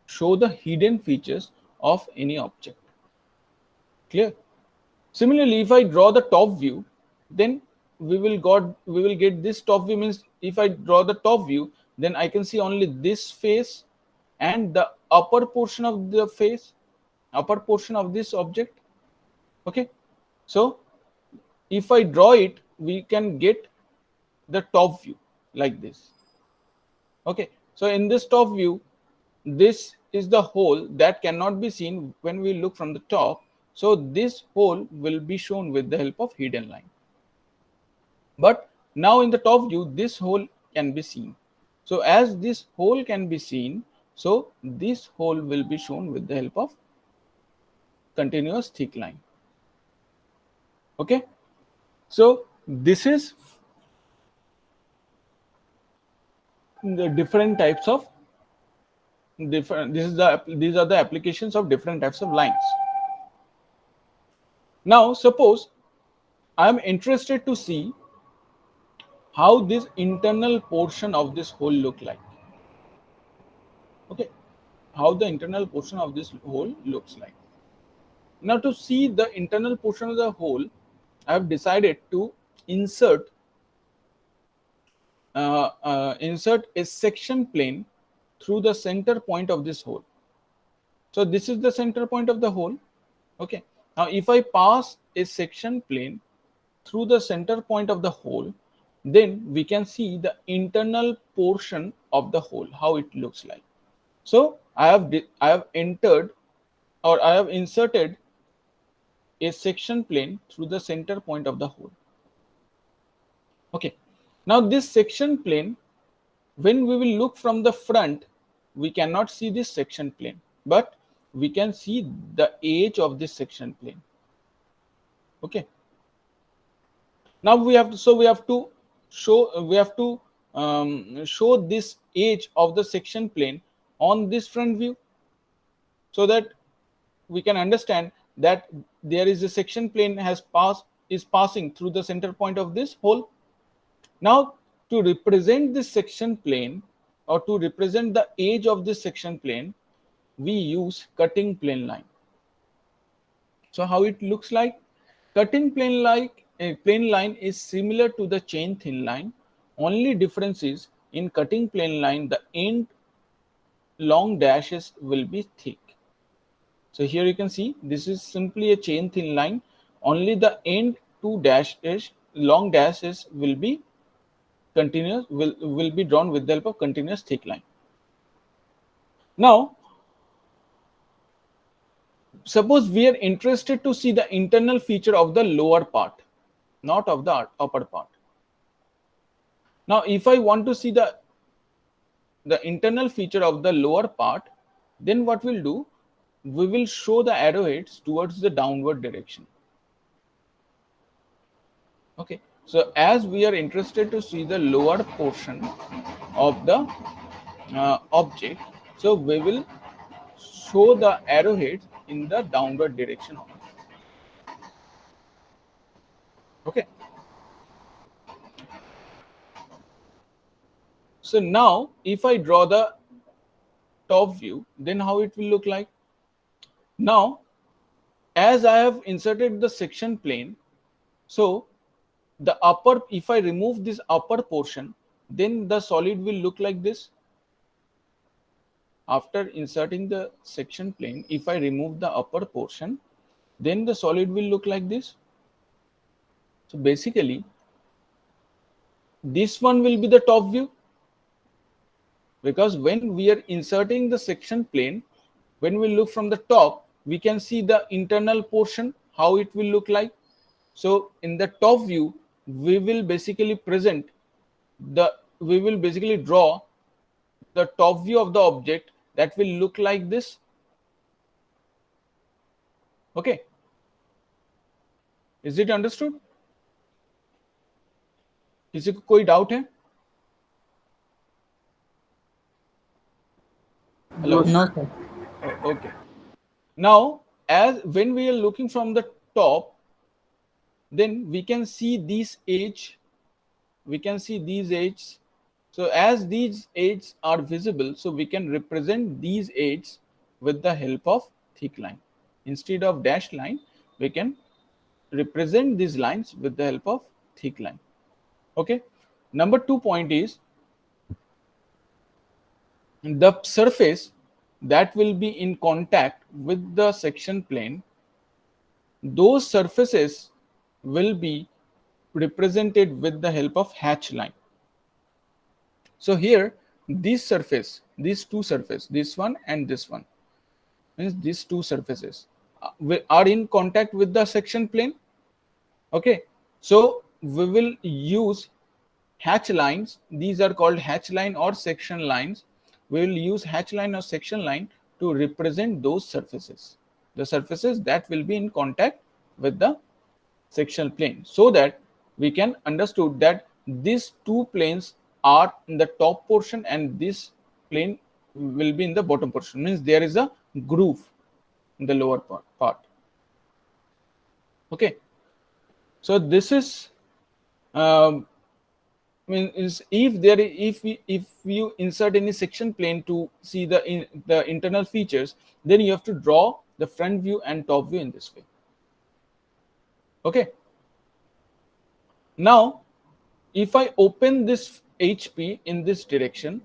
show the hidden features of any object. Clear? Similarly, if I draw the top view, then we will get this top view. Means if I draw the top view, then I can see only this face and the upper portion of the face, upper portion of this object. Okay, so if I draw it, we can get the top view like this. Okay, so in this top view, this is the hole that cannot be seen when we look from the top. So this hole will be shown with the help of hidden line. But now in the top view, this hole can be seen. So as this hole can be seen, so this hole will be shown with the help of continuous thick line. Okay, so this is the different types of these are the applications of different types of lines. Now suppose I am interested to see how this internal portion of this hole look like. Okay, how the internal portion of this hole looks like. Now to see the internal portion of the hole, I have decided to insert a section plane through the center point of this hole. So this is the center point of the hole. Okay, now if I pass a section plane through the center point of the hole, then we can see the internal portion of the hole, how it looks like. So I have inserted a section plane through the center point of the hole. Okay, now this section plane, when we will look from the front, we cannot see this section plane, but we can see the edge of this section plane. Okay, now we have to show this edge of the section plane on this front view, so that we can understand that there is a section plane is passing through the center point of this hole. Now to represent this section plane, or to represent the edge of this section plane, we use cutting plane line. So how it looks like? Cutting plane line is similar to the chain thin line, Only difference is in cutting plane line, the end long dashes will be thick. So here you can see this is simply a chain thin line. Only the end two dashes, long dashes will be continuous, will be drawn with the help of continuous thick line. Now, suppose we are interested to see the internal feature of the lower part, not of the upper part. Now, if I want to see the internal feature of the lower part, then what we'll do, we will show the arrowheads towards the downward direction. Okay, so as we are interested to see the lower portion of the object, so we will show the arrowheads in the downward direction. Okay, so now if I draw the top view, then how it will look like. Now, as I have inserted the section plane, so the upper, if I remove this upper portion, then the solid will look like this. After inserting the section plane, if I remove the upper portion, then the solid will look like this. So basically, this one will be the top view, because when we are inserting the section plane, when we look from the top, we can see the internal portion, how it will look like. So in the top view, we will basically draw the top view of the object that will look like this. Okay, is it understood? किसी को कोई doubt है? Hello? No, sir. Oh, okay. Now, as when we are looking from the top, then we can see these edge. We can see these edges. So as these edges are visible, so we can represent these edges with the help of thick line. Instead of dashed line, we can represent these lines with the help of thick line. Okay. Number 2 point is the surface that will be in contact with the section plane. Those surfaces will be represented with the help of hatch line. So here, this surface, these two surfaces, this one and this one, means these two surfaces are in contact with the section plane. Okay, so we will use hatch lines. These are called hatch line or section lines. We will use hatch line or section line to represent those surfaces, the surfaces that will be in contact with the section plane, so that we can understood that these two planes are in the top portion and this plane will be in the bottom portion, means there is a groove in the lower part. Okay, so this is means if you insert any section plane to see the internal features, then you have to draw the front view and top view in this way. Okay, now if I open this HP in this direction,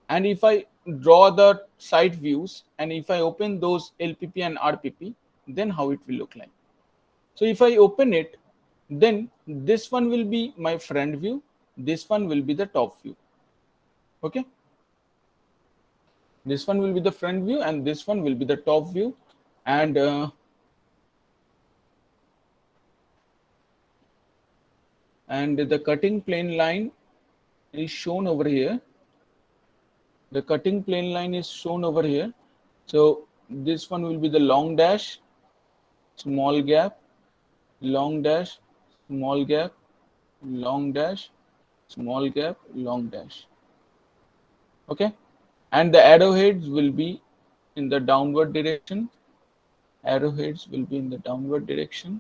and if I draw the side views, and if I open those LPP and RPP, then how it will look like. So if I open it, then this one will be my front view, this one will be the top view. Okay, this one will be the front view and this one will be the top view. And the cutting plane line is shown over here. The cutting plane line is shown over here. So this one will be the long dash, small gap, long dash, small gap, long dash, small gap, long dash. Okay, and the arrowheads will be in the downward direction. Arrowheads will be in the downward direction.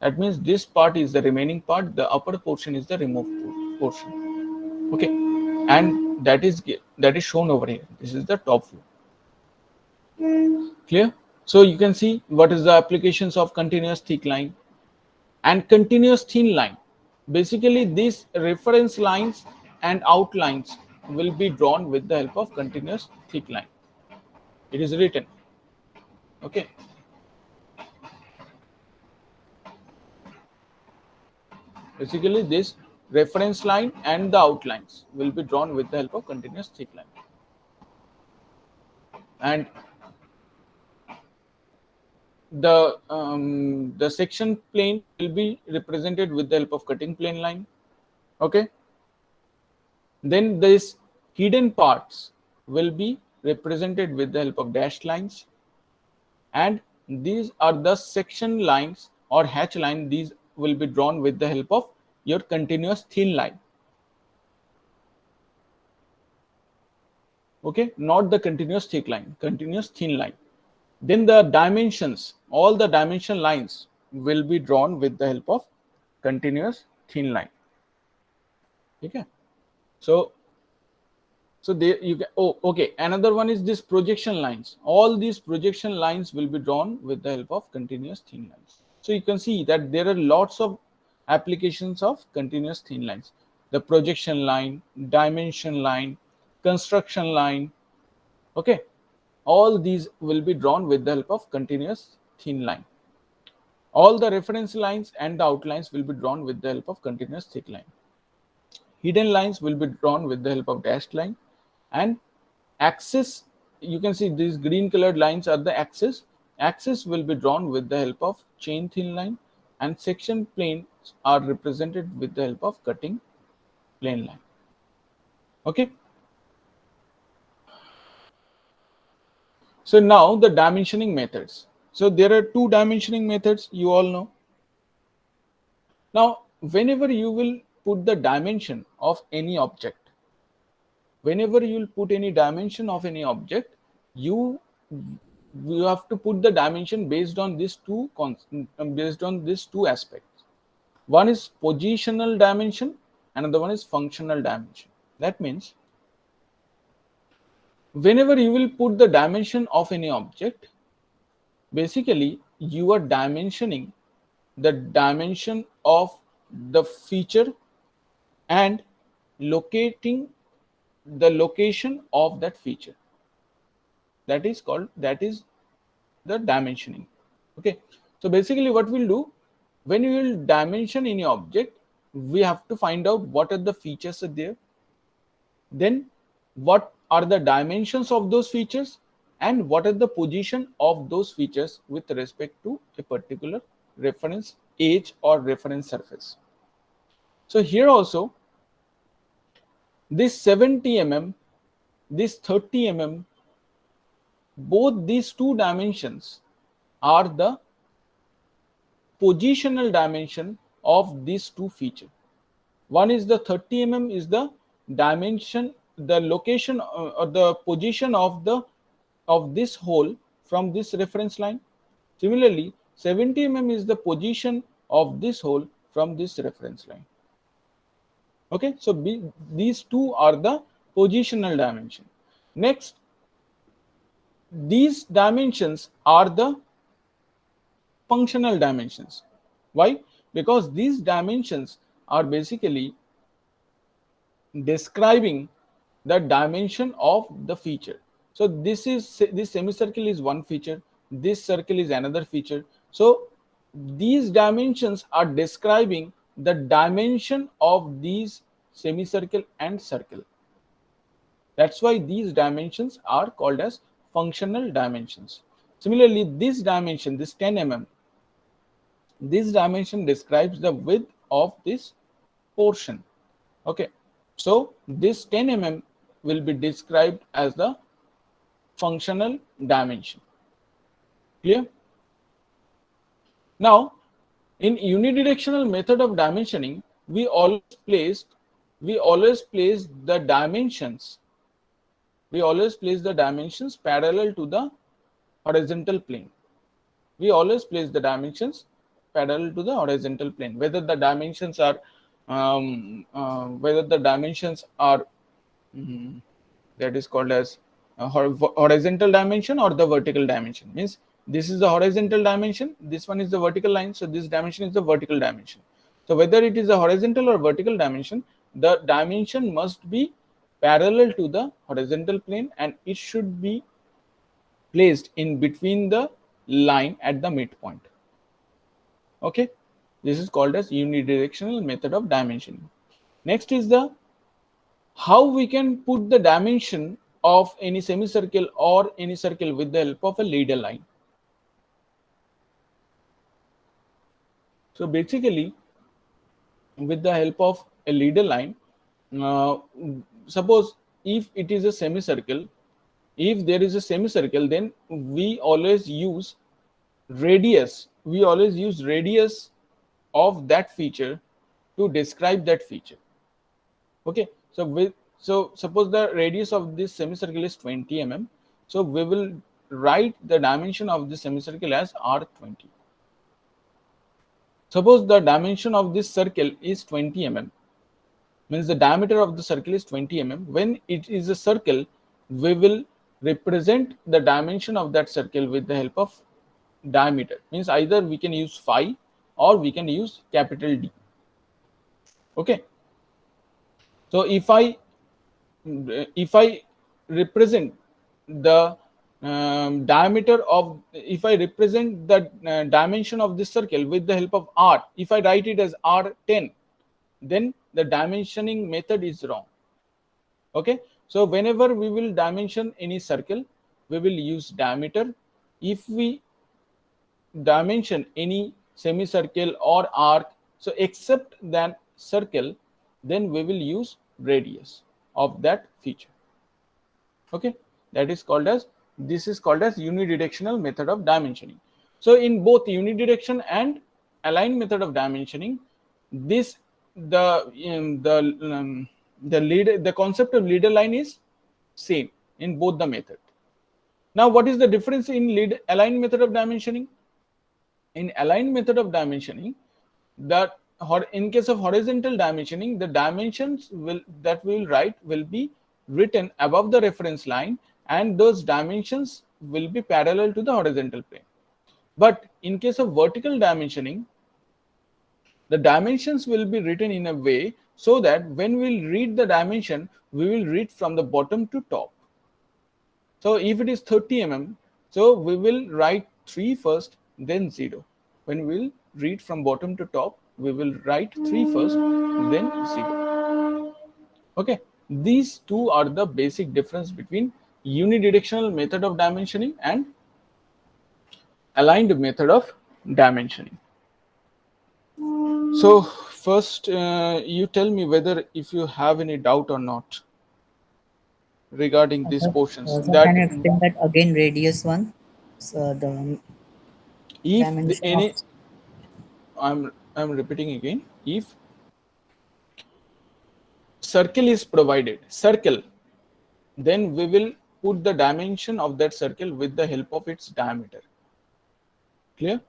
That means this part is the remaining part, the upper portion is the removed portion. Okay, and that is shown over here. This is the top view. Clear? So you can see what is the applications of continuous thick line and continuous thin line. Basically, these reference lines and outlines will be drawn with the help of continuous thick line. It is written. Okay. Basically, this reference line and the outlines will be drawn with the help of continuous thick line. And the section plane will be represented with the help of cutting plane line. Okay. Then these hidden parts will be represented with the help of dashed lines, and these are the section lines or hatch line. These will be drawn with the help of your continuous thin line. Okay, not the continuous thick line, continuous thin line. Then the dimensions, all the dimension lines will be drawn with the help of continuous thin line. Okay, so there you can, oh okay, another one is this projection lines. All these projection lines will be drawn with the help of continuous thin lines. So you can see that there are lots of applications of continuous thin lines: the projection line, dimension line, construction line. Okay, all these will be drawn with the help of continuous thin line. All the reference lines and the outlines will be drawn with the help of continuous thick line. Hidden lines will be drawn with the help of dashed line, and axis, you can see these green colored lines are the axis. Axis will be drawn with the help of chain thin line, and section planes are represented with the help of cutting plane line. Okay. So now the dimensioning methods. So there are two dimensioning methods, you all know. Now, whenever you will put the dimension of any object, whenever you will put any dimension of any object, you have to put the dimension based on these two aspects. One is positional dimension, another one is functional dimension. That means whenever you will put the dimension of any object, basically you are dimensioning the dimension of the feature and locating the location of that feature. That is the dimensioning. Okay, so basically what we'll do, when we will dimension any object, we have to find out what are the features are there, then what are the dimensions of those features, and what are the position of those features with respect to a particular reference edge or reference surface. So here also, this 70 mm, this 30 mm, both these two dimensions are the positional dimension of these two features. One is the 30 mm is the dimension, the location or the position of this hole from this reference line. Similarly, 70 mm is the position of this hole from this reference line. Okay, so these two are the positional dimension. Next, these dimensions are the functional dimensions. Why? Because these dimensions are basically describing the dimension of the feature. So this semicircle is one feature, this circle is another feature. So these dimensions are describing the dimension of these semicircle and circle. That's why these dimensions are called as functional dimensions. Similarly, this dimension, this 10 mm, this dimension describes the width of this portion. Okay, so this 10 mm will be described as the functional dimension. Clear? Now, in unidirectional method of dimensioning, we always place the dimensions. We always place the dimensions parallel to the horizontal plane. We always place the dimensions parallel to the horizontal plane. Whether the dimensions are that is called as horizontal dimension or the vertical dimension. Means this is the horizontal dimension, this one is the vertical line, so this dimension is the vertical dimension. So whether it is a horizontal or vertical dimension, the dimension must be parallel to the horizontal plane and it should be placed in between the line at the midpoint. Okay, this is called as unidirectional method of dimensioning. Next is the how we can put the dimension of any semicircle or any circle with the help of a leader line. So basically, with the help of a leader line, uh, suppose if it is a semicircle, if there is a semicircle, then we always use radius. We always use radius of that feature to describe that feature. Okay, so suppose the radius of this semicircle is 20 mm. So we will write the dimension of this semicircle as R20. Suppose the dimension of this circle is 20 mm, means the diameter of the circle is 20 mm. When it is a circle, we will represent the dimension of that circle with the help of diameter, means either we can use phi or we can use capital D. Okay, so if I represent the diameter of, if I represent the dimension of this circle with the help of R, if I write it as R10, then the dimensioning method is wrong. Okay, so whenever we will dimension any circle, we will use diameter. If we dimension any semicircle or arc, so except that circle, then we will use radius of that feature. Okay, that is called as, this is called as unidirectional method of dimensioning. So in both unidirection and aligned method of dimensioning, this the concept of leader line is same in both the method. Now what is the difference in aligned method of dimensioning? In aligned method of dimensioning, that in case of horizontal dimensioning, the dimensions that we will write will be written above the reference line and those dimensions will be parallel to the horizontal plane. But in case of vertical dimensioning, the dimensions will be written in a way so that when we read the dimension, we will read from the bottom to top. So if it is 30 mm, so we will write 3 first, then 0. When we will read from bottom to top, we will write 3 first, then 0. Okay, these two are the basic difference between unidirectional method of dimensioning and aligned method of dimensioning. So first, you tell me whether if you have any doubt or not regarding these portions. So can That you explain that again, radius one? So the if dimension of any, I'm repeating again, if circle is provided, circle, then we will put the dimension of that circle with the help of its diameter. Clear?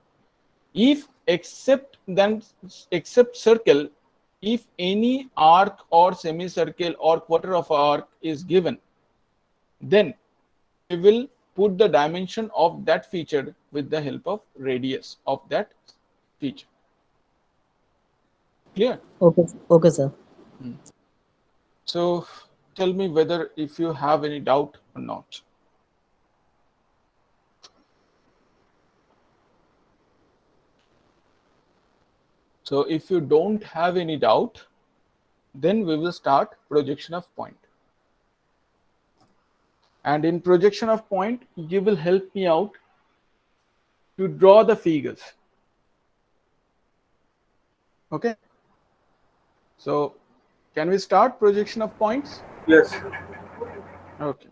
If except circle, if any arc or semicircle or quarter of arc is given, then we will put the dimension of that feature with the help of radius of that feature. Clear? okay, okay, sir. So tell me whether if you have any doubt or not. So if you don't have any doubt, then we will start projection of point. And in projection of point, you will help me out to draw the figures. Okay. So can we start projection of points? Yes. Okay.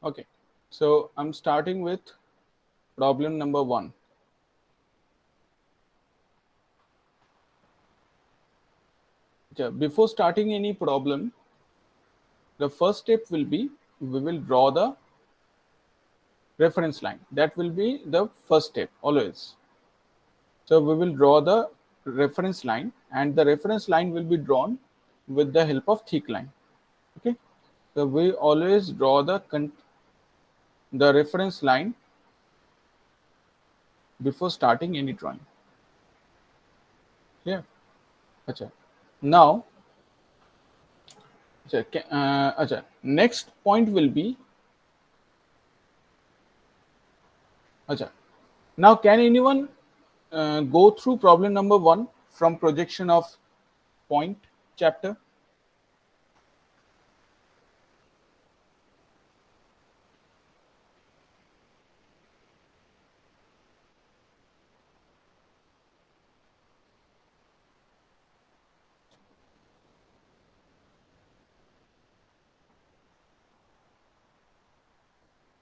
Okay, so I'm starting with problem number 1. Okay, before starting any problem, the first step will be we will draw the reference line. That will be the first step always. So we will draw the reference line, and the reference line will be drawn with the help of thick line. Okay, so we always draw the reference line before starting any drawing. Yeah. Acha. Now, next point will be, acha. Now, can anyone go through problem number 1 from projection of point chapter?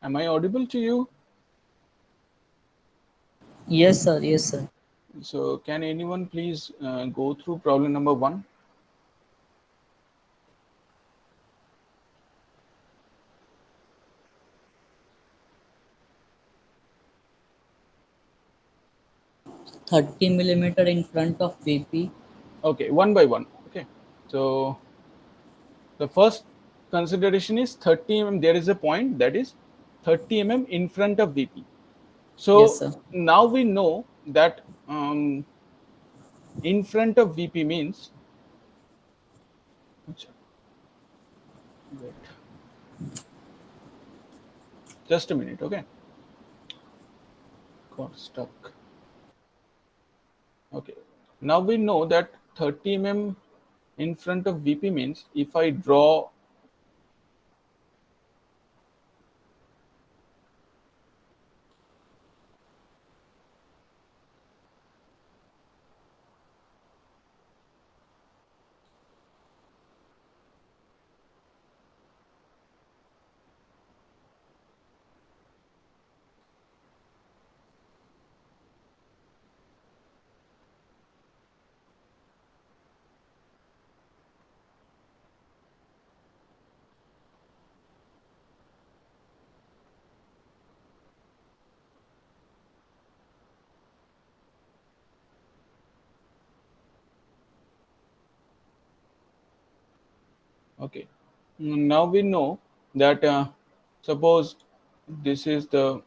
Am I audible to you? Yes, sir. Yes, sir. So, can anyone please go through problem number 1? 30 millimeter in front of VP. Okay, one by one. Okay, so the first consideration is 30 mm. There is a point that is 30 mm in front of VP. Yes, So sir. now we know that in front of VP means. Wait. Just a minute, okay? Got stuck. Okay. Now we know that 30 mm in front of VP means if I draw okay. Now we know that suppose this is the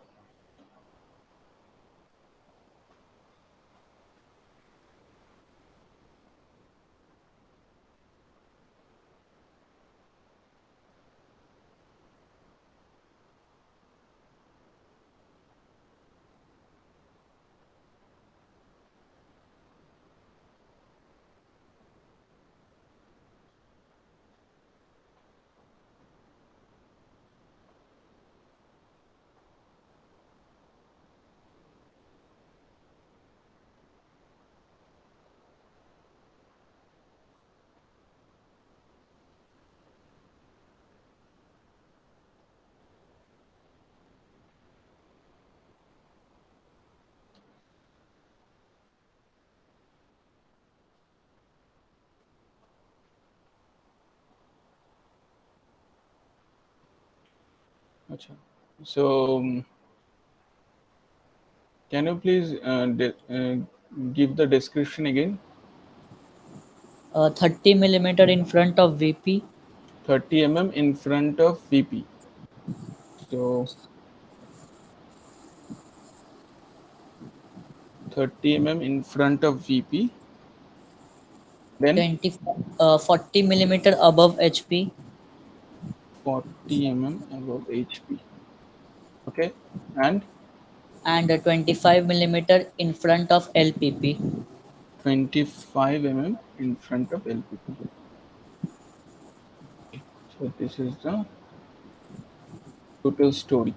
Acha. So can you please give the description again? 30 millimeter in front of VP. 30 mm in front of VP. So 30 mm in front of VP. Then 40 millimeter above HP. 40 mm above HP. Okay, and And 25 millimeter in front of LPP. 25 mm in front of LPP. So this is the total story.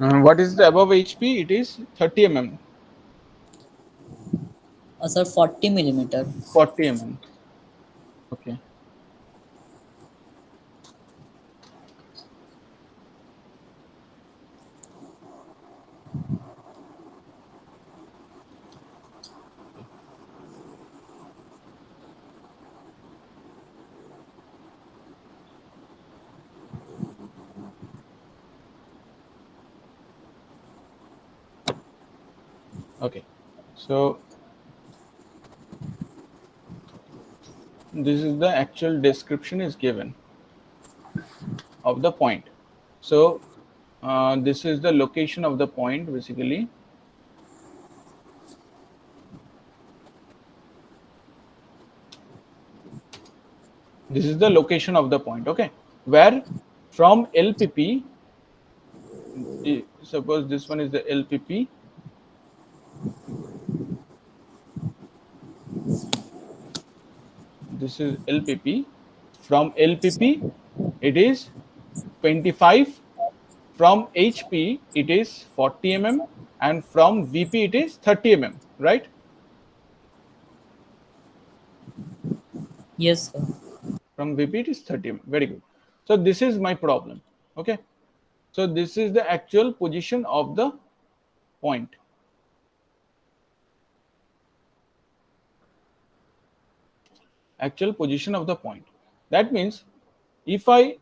What is the above HP? It is 30 mm. Sir, 40 millimeter. 40 mm. Okay. Okay. So this is the actual description is given of the point. So this is the location of the point basically. This is the location of the point, okay, where from LPP, suppose this one is the LPP, this is LPP, from LPP it is 25, from HP it is 40 mm, and from VP it is 30 mm, right? Yes, sir. From VP it is 30 mm. Very good. So this is my problem, okay. So this is the actual position of the point. Actual position of the point. That means if I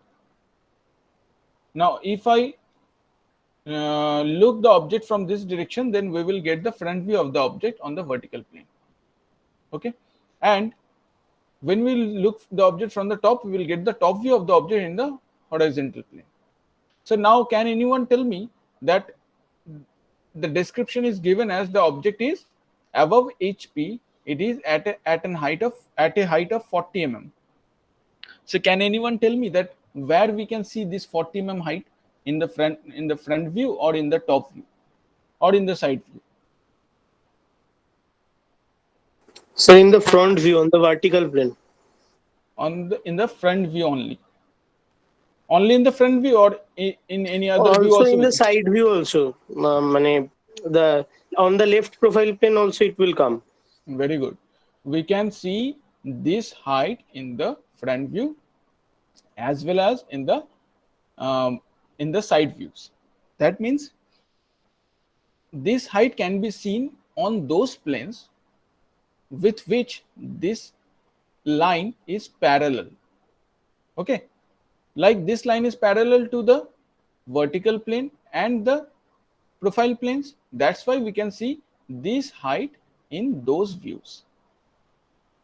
look the object from this direction, then we will get the front view of the object on the vertical plane, okay. And when we look the object from the top, we will get the top view of the object in the horizontal plane. So now can anyone tell me that the description is given as the object is above HP, it is at a height of 40 mm. So can anyone tell me that where we can see this 40 mm height, in the front view, or in the top view, or in the side view? So in the front view on the vertical plane. In the front view only in the front view, or in any other view Also also in we the can? side view also. The on the left profile plane also it will come. Very good. We can see this height in the front view as well as in the side views. That means this height can be seen on those planes with which this line is parallel, okay. Like this line is parallel to the vertical plane and the profile planes. That's why we can see this height in those views,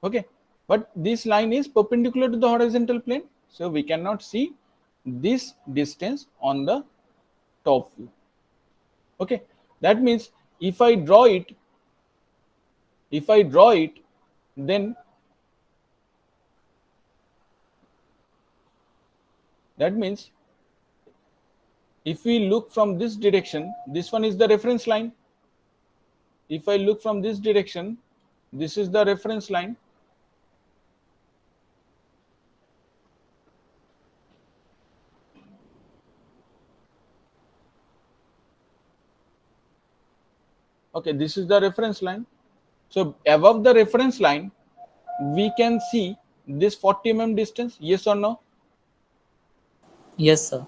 okay. But this line is perpendicular to the horizontal plane, so we cannot see this distance on the top view, okay. That means if I draw it, then that means if we look from this direction, this one is the reference line. If I look from this direction, this is the reference line. Okay, this is the reference line. So above the reference line, we can see this 40 mm distance. Yes or no? Yes, sir.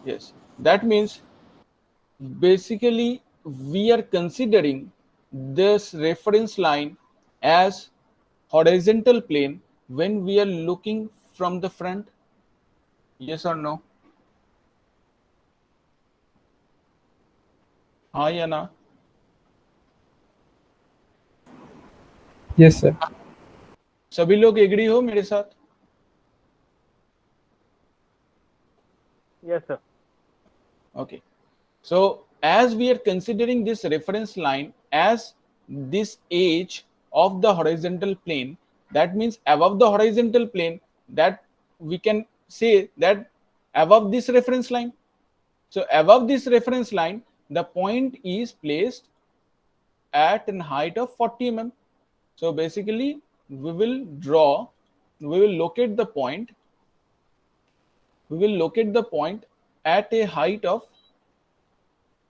Yes. That means basically we are considering this reference line as horizontal plane when we are looking from the front. Yes or no? हाँ या ना? Yes, sir. सभी लोग agree हो मेरे साथ? Yes, sir. Okay. So as we are considering this reference line as this edge of the horizontal plane, that means above the horizontal plane, that we can say that above this reference line. So above this reference line, the point is placed at an height of 40 mm. So basically we will locate the point at a height of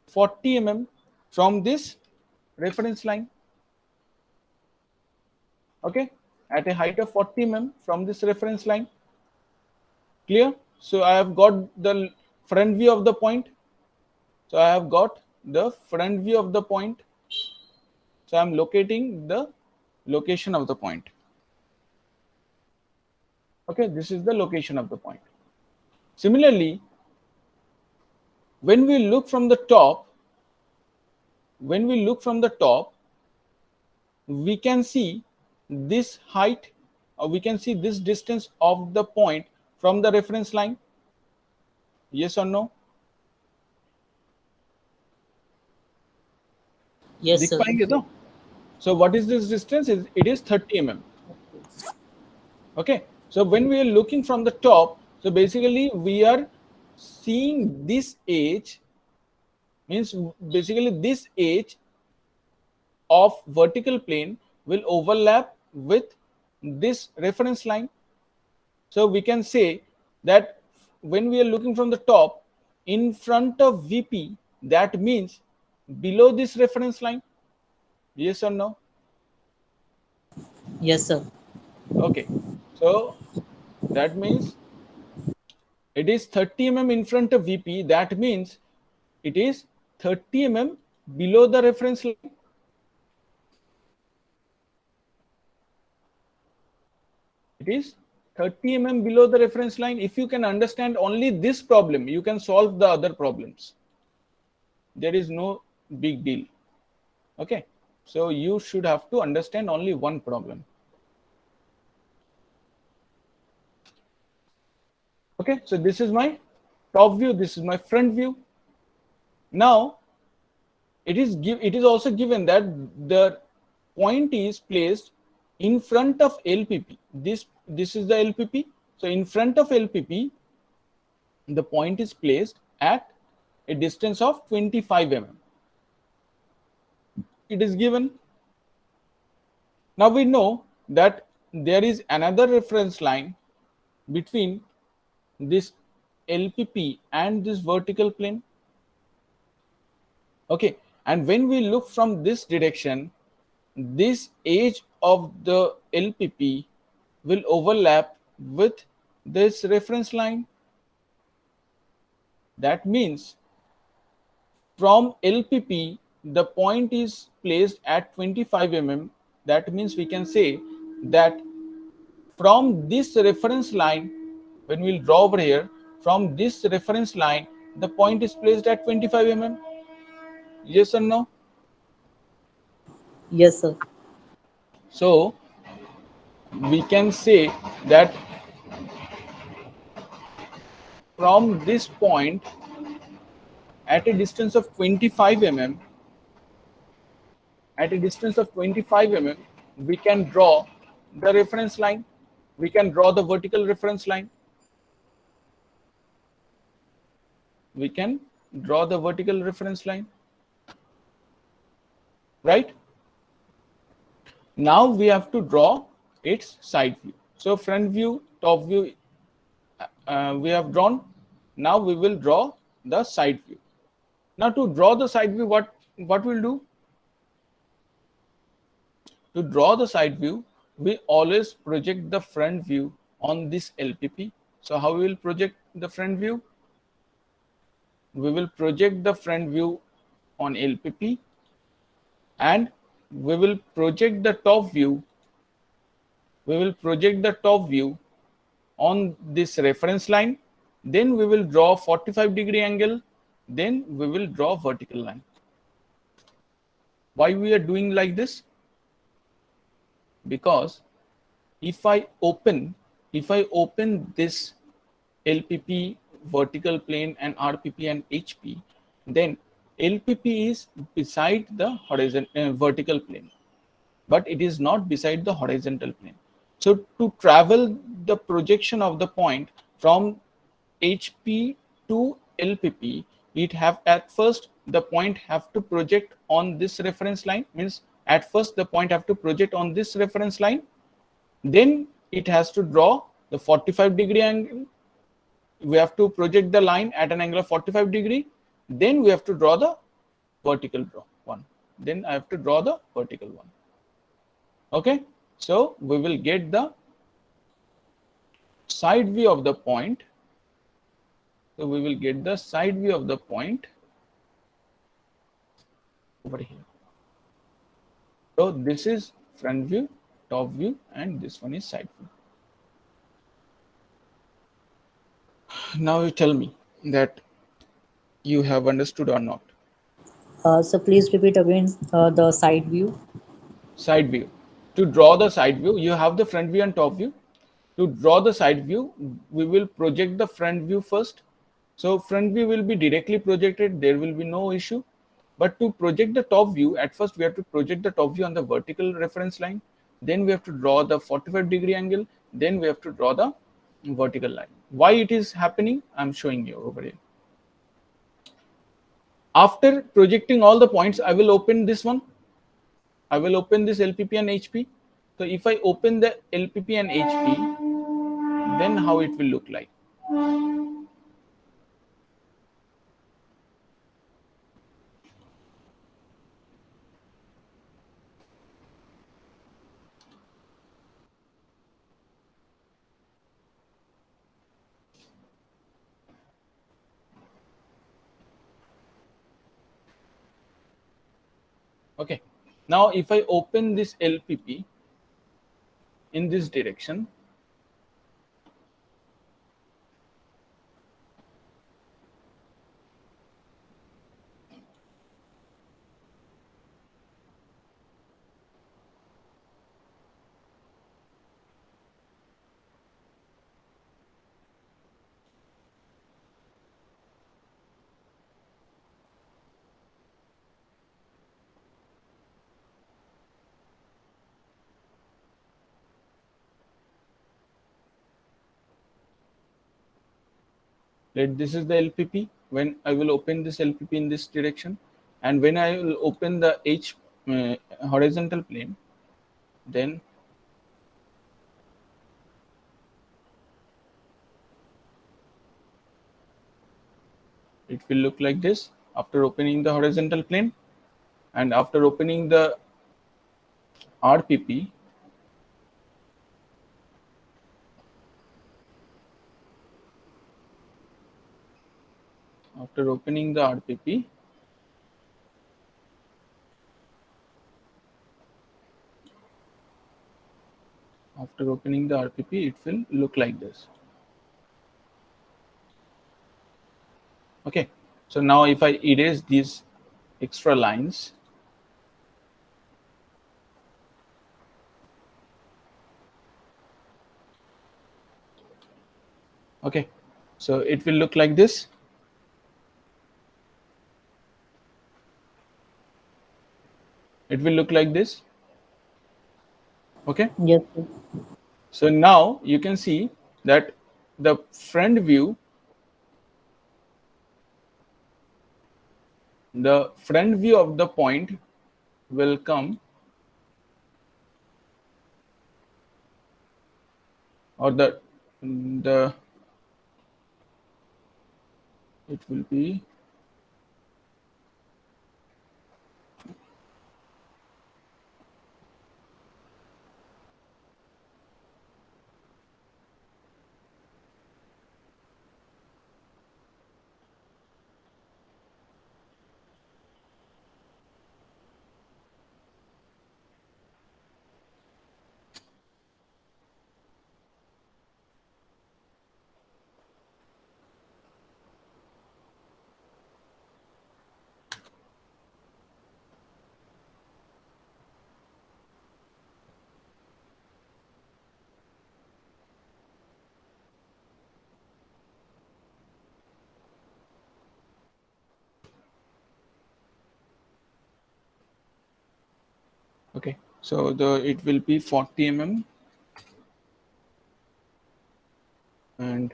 40 mm from this reference line. Okay, at a height of 40 mm from this reference line. Clear? So I have got the front view of the point. So I have got the front view of the point. So I am locating the location of the point. Okay, this is the location of the point. Similarly, when we look from the top, we can see this height, or we can see this distance of the point from the reference line. Yes or no? Yes, दिख sir. पाएंगे तो? So what is this distance? It is 30 mm. Okay, so when we are looking from the top, so basically we are seeing this edge, means basically this edge of vertical plane will overlap with this reference line. So we can say that when we are looking from the top, in front of VP, that means below this reference line. Yes or no? Yes, sir. Okay, so that means it is 30 mm in front of VP. That means it is 30 mm below the reference line. It is 30 mm below the reference line. If you can understand only this problem, you can solve the other problems. There is no big deal. Okay, so you should have to understand only one problem. Okay, so this is my top view, this is my front view. Now it is also given that the point is placed in front of LPP. This is the LPP. So in front of LPP, the point is placed at a distance of 25 mm. It is given. Now we know that there is another reference line between this LPP and this vertical plane. Okay, and when we look from this direction, this edge of the LPP will overlap with this reference line. That means from LPP, the point is placed at 25 mm. That means we can say that from this reference line, when we'll draw over here, from this reference line, the point is placed at 25 mm. Yes or no? Yes, sir. So we can say that from this point at a distance of 25 mm, we can draw the reference line. We can draw the vertical reference line. We can draw the vertical reference line. Right? Now we have to draw its side view. So front view, top view, we have drawn. Now we will draw the side view. Now to draw the side view, what we'll do? To draw the side view, we always project the front view on this LPP. So how we will project the front view? We will project the front view on LPP, and we will project the top view. We will project the top view on this reference line. Then we will draw 45-degree angle. Then we will draw vertical line. Why we are doing like this? Because if I open this LPP, vertical plane, and RPP and HP, then LPP is beside the horizontal vertical plane, but it is not beside the horizontal plane. So to travel the projection of the point from HP to LPP, it have at first the point have to project on this reference line. Means at first the point have to project on this reference line. Then it has to draw the 45-degree angle. We have to project the line at an angle of 45 degree. Then we have to draw the vertical one. Then I have to draw the vertical one. Okay, so we will get the side view of the point. So we will get the side view of the point over here. So this is front view, top view, and this one is side view. Now you tell me that you have understood or not. So please repeat again the side view. Side view. To draw the side view, you have the front view and top view. To draw the side view, we will project the front view first. So front view will be directly projected, there will be no issue. But to project the top view, at first we have to project the top view on the vertical reference line. Then we have to draw the 45-degree angle. Then we have to draw the vertical line. Why it is happening, I'm showing you over here. After projecting all the points, I will open this one. I will open this LPP and HP. So if I open the LPP and HP, then how it will look like. Okay, now if I open this LPP in this direction, this is the LPP. When I will open this LPP in this direction, and when I will open the horizontal plane, then it will look like this after opening the horizontal plane. And after opening the RPP, after opening the RPP, it will look like this. Okay, so now if I erase these extra lines, okay, so it will look like this. It will look like this. Okay. Yes, sir. So now you can see that the front view, of the point will come, or it will be okay. So it will be 40 mm, and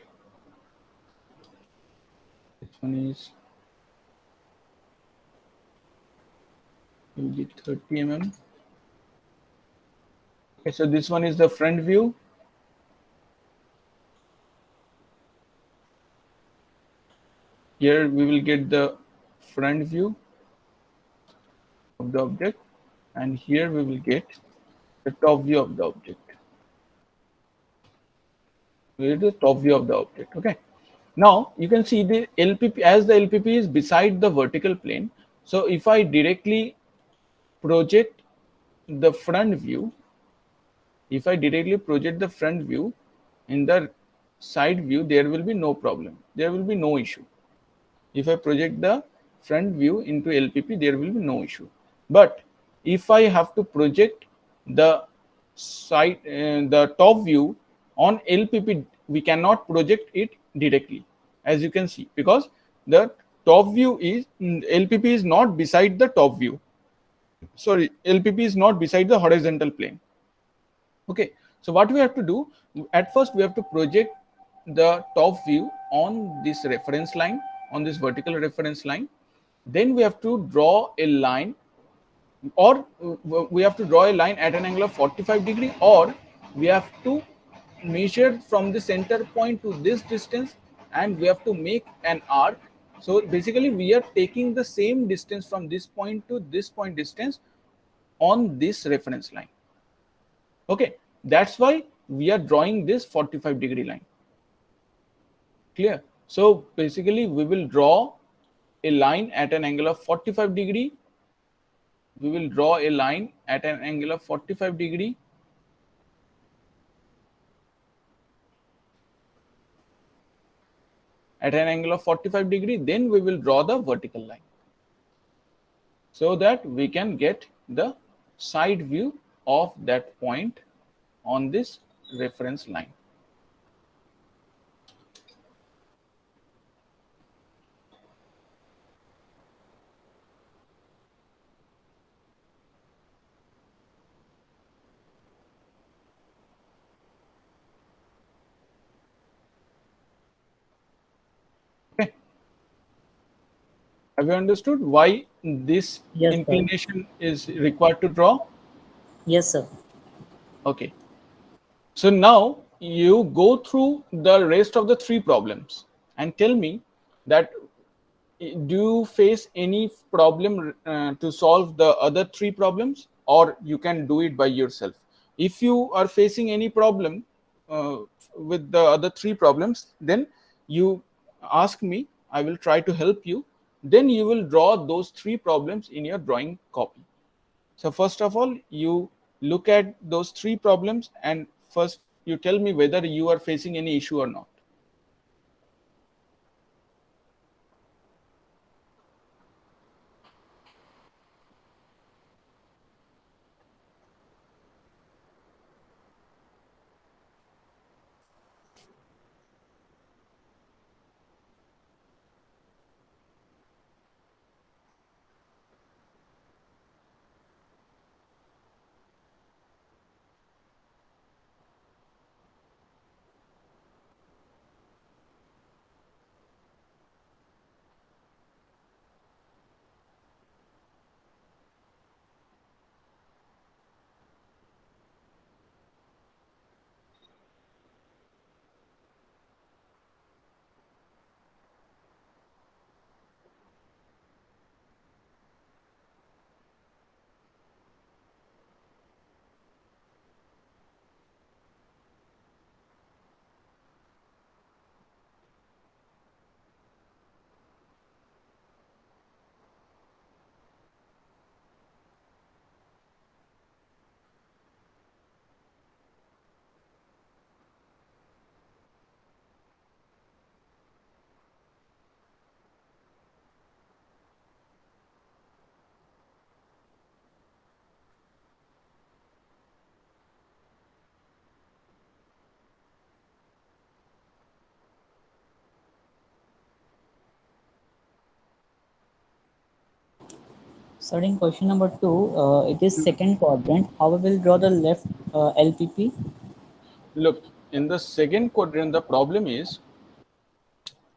this one is will be 30 mm. Okay, so this one is the front view. Here we will get the front view. of the object, and here we will get the top view of the object. Here is the top view of the object. Okay. Now you can see the LPP, as the LPP is beside the vertical plane. So if I directly project the front view, if I directly project the front view in the side view, there will be no problem. There will be no issue. If I project the front view into LPP, there will be no issue. But if I have to project the side, the top view on LPP, we cannot project it directly, as you can see, because the top view is LPP is not beside the top view. Sorry, LPP is not beside the horizontal plane. Okay, so what we have to do, at first we have to project the top view on this reference line, on this vertical reference line. Then we have to draw a line, or we have to draw a line at an angle of 45 degree, or we have to measure from the center point to this distance, and we have to make an arc. So basically we are taking the same distance from this point to this point distance on this reference line. Okay, that's why we are drawing this 45-degree line. Clear? So basically we will draw a line at an angle of 45 degree. We will draw a line at an angle of 45 degree. At an angle of 45 degree, then we will draw the vertical line, so that we can get the side view of that point on this reference line. Okay. Have you understood why this Yes, sir. inclination is required to draw? Yes, sir. Okay. So now you go through the rest of the three problems and tell me that do you face any problem to solve the other three problems, or you can do it by yourself. If you are facing any problem with the other three problems, then you ask me, I will try to help you. Then you will draw those three problems in your drawing copy. So first of all, you look at those three problems, and first you tell me whether you are facing any issue or not. Starting question number 2, it is second quadrant. How we will draw the left LPP? Look, in the second quadrant, the problem is,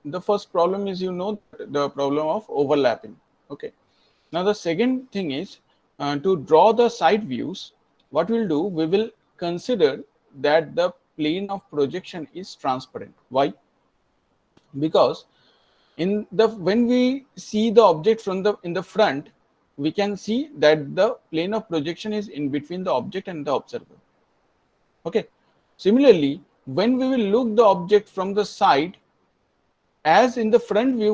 the first problem is, the problem of overlapping. Okay. Now the second thing is, to draw the side views, what we'll do, we will consider that the plane of projection is transparent. Why? Because when we see the object from in the front, we can see that the plane of projection is in between the object and the observer. Okay. Similarly, when we will look the object from the side, as in the front view,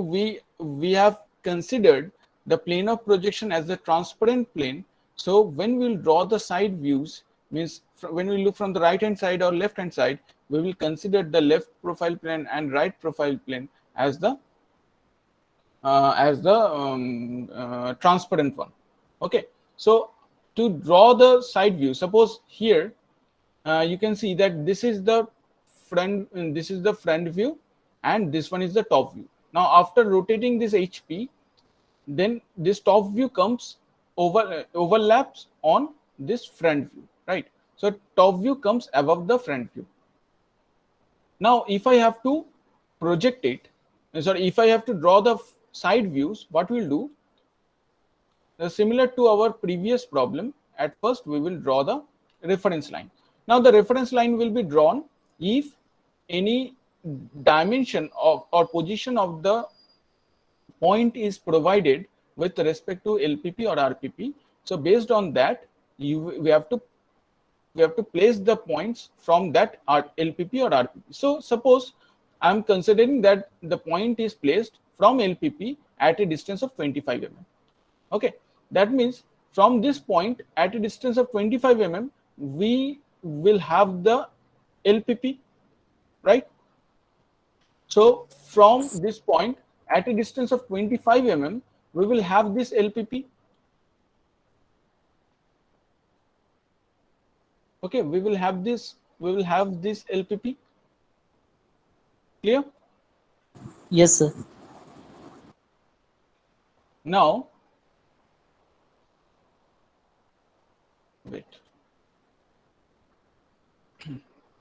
we have considered the plane of projection as the transparent plane. So when we will draw the side views, means when we look from the right hand side or left hand side, we will consider the left profile plane and right profile plane as the transparent one. Okay, so to draw the side view, suppose here you can see that this is the front view and this one is the top view. Now after rotating this HP, then this top view comes overlaps on this front view, right? So top view comes above the front view. Now if I have to project it, sorry, if I have to draw the side views, what we'll do, similar to our previous problem, at first we will draw the reference line. Now the reference line will be drawn if any dimension of or position of the point is provided with respect to LPP or RPP. So based on that, we have to place the points from that LPP or RPP. So suppose I am considering that the point is placed from LPP at a distance of 25 mm. Okay, that means from this point at a distance of 25 mm, we will have the LPP, right? So from this point at a distance of 25 mm, we will have this LPP. Okay, we will have this LPP. Clear? Yes, sir. Now, wait.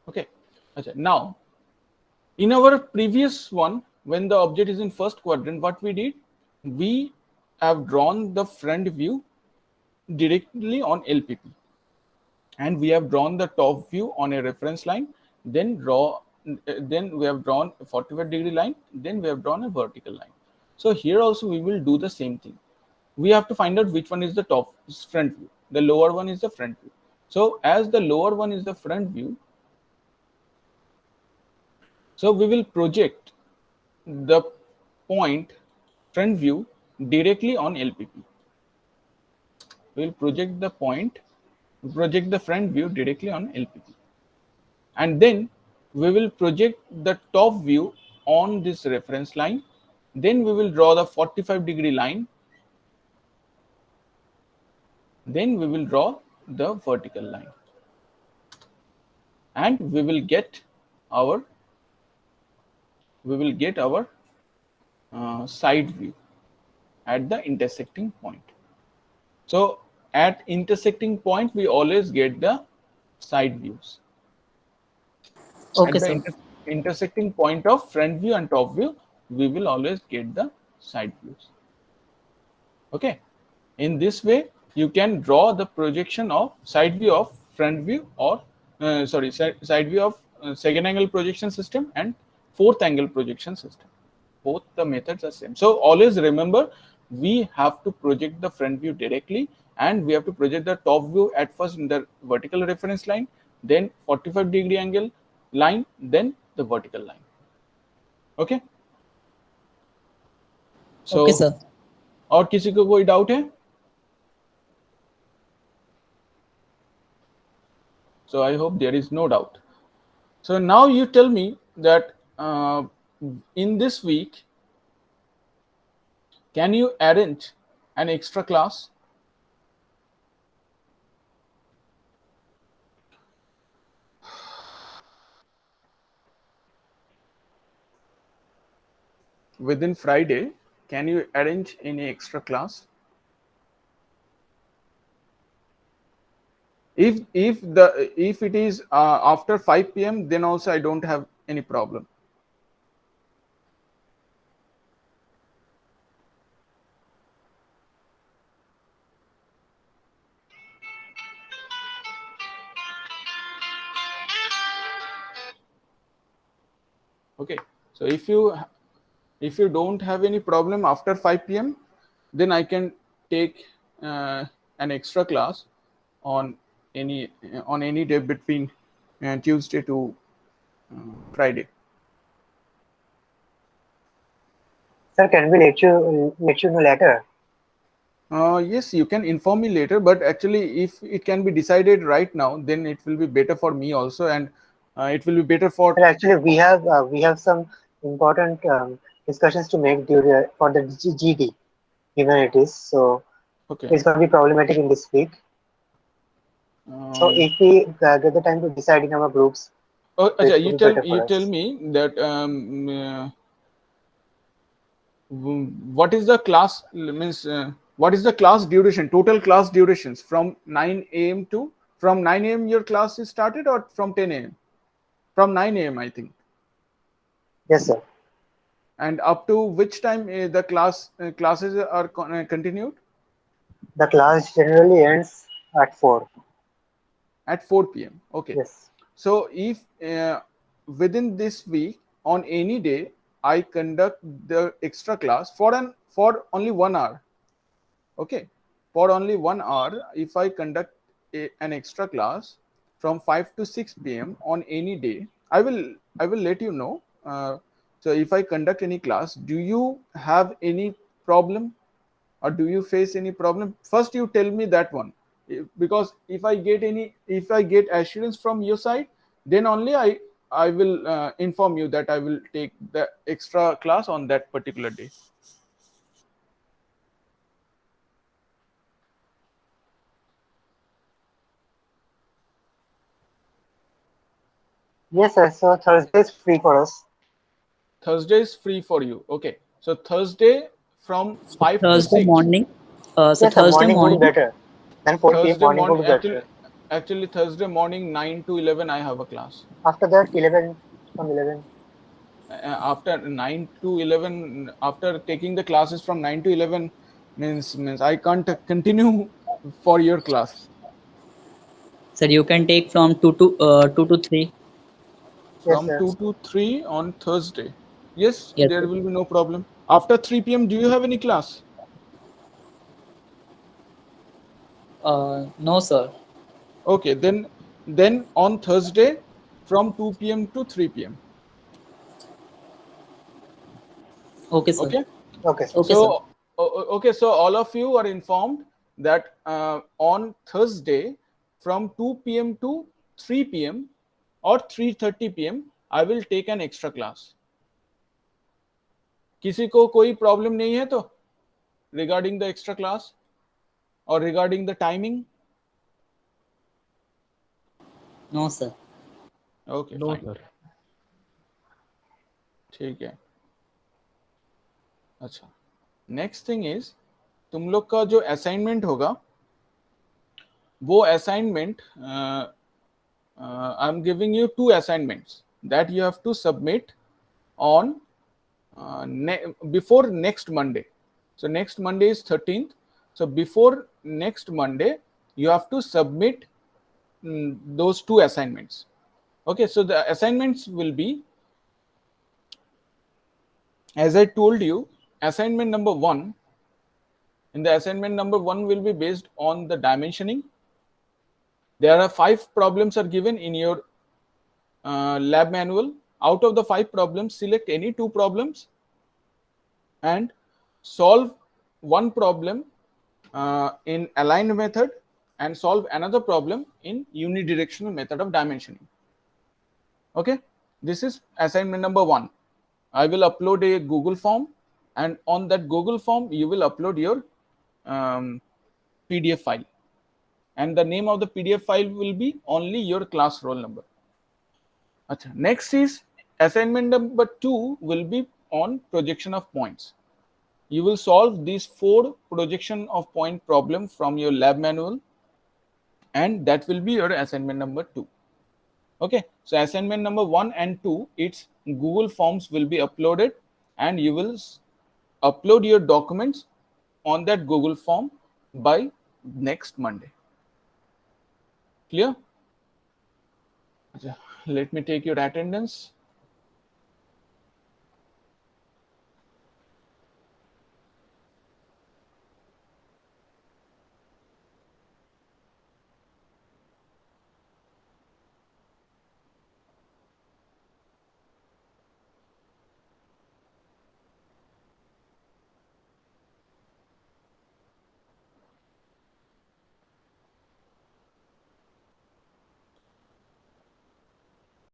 Okay. Now, in our previous one, when the object is in first quadrant, what we did, we have drawn the front view directly on LPP, and we have drawn the top view on a reference line. Then we have drawn a 45-degree line. Then we have drawn a vertical line. So here also we will do the same thing. We have to find out which one is the front view. The lower one is the front view. So as the lower one is the front view, so we will project the point front view directly on LPP. We will project the front view directly on LPP. And then we will project the top view on this reference line. Then we will draw the 45-degree line. Then we will draw the vertical line. And we will get our side view at the intersecting point. So at intersecting point, we always get the side views. Okay, at the sir. intersecting point of front view and top view, we will always get the side views. Okay, in this way you can draw the projection of side view of front view, or side view of second angle projection system and fourth angle projection system. Both the methods are same. So always remember, we have to project the front view directly, and we have to project the top view at first in the vertical reference line, then 45-degree angle line, then the vertical line. Okay, so Okay, sir. और किसी को कोई doubt है? So I hope there is no doubt. So now you tell me that in this week, can you arrange an extra class? Within Friday, can you arrange any extra class? If it is after 5 p.m., then also I don't have any problem. Okay, so if you don't have any problem after 5 p.m., then I can take an extra class on any day between Tuesday to Friday. Sir, can we let you know later? Yes, you can inform me later, but actually if it can be decided right now, then it will be better for me also, and it will be better for. Sir, actually, we have some important discussions to make during for the GD humanities, so Okay. it's going to be problematic in this week. So if we get the time to decide in our groups, Oh, it Acha, will be better for tell us. me that what is the class means what is the class duration, total class durations from 9 a.m. to from 9 a.m. your class is started, or from 10 a.m.? From 9 a.m. I think. Yes, sir. And up to which time the classes are continued? The class generally ends at 4. At 4 p.m. Okay. Yes. So if within this week on any day I conduct the extra class for only 1 hour. Okay, for only 1 hour, if I conduct an extra class from 5 to 6 p.m. on any day, I will let you know. So if I conduct any class, do you have any problem, or do you face any problem? First, you tell me that one, because if I get assurance from your side, then only I will inform you that I will take the extra class on that particular day. Yes, sir. So Thursday is free for us. Thursday is free for you. Okay. So Thursday from 5 to Thursday 6. morning. So Yes, sir. Thursday Morning would be morning. better. Then 4 p.m. Thursday morning morning, would be better. actually Thursday morning 9 to 11 I have a class. After that, 11 from 11. After 9 to 11, after taking the classes from 9 to 11 means I can't continue for your class. Sir, you can take from 2 to 3. Yes, From sir. 2 to 3 on Thursday. Yes, Yes, there sir. will be no problem. After 3 p.m., do you have any class? No, sir. Okay, then on Thursday from 2 p.m. to 3 p.m. Okay, sir. Okay. Okay, sir. Okay, sir. So okay, so all of you are informed that on Thursday from 2 p.m. to 3 p.m. or 3:30 p.m. I will take an extra class. किसी को कोई problem नहीं है तो regarding the extra class or regarding the timing? No, sir. Okay, No, fine. sir. ठीक है. अच्छा, next thing is तुम लोग का जो असाइनमेंट होगा वो assignment I am giving you 2 assignments that you have to submit on before next Monday. So next Monday is 13th. So before next Monday you have to submit those 2 assignments. Okay, so the assignments will be, as I told you, assignment number 1. In the assignment number 1 will be based on the dimensioning. There are 5 problems are given in your lab manual. Out of the 5 problems, select any 2 problems and solve one problem in aligned method and solve another problem in unidirectional method of dimensioning. Okay, this is assignment number 1. I will upload a Google form, and on that Google form you will upload your PDF file, and the name of the PDF file will be only your class roll number. Achha. Next is assignment number 2 will be on projection of points. You will solve these 4 projection of point problem from your lab manual, and that will be your assignment number 2. Okay, so assignment number 1 and 2, its Google forms will be uploaded, and you will upload your documents on that Google form by next Monday. Clear? Let me take your attendance.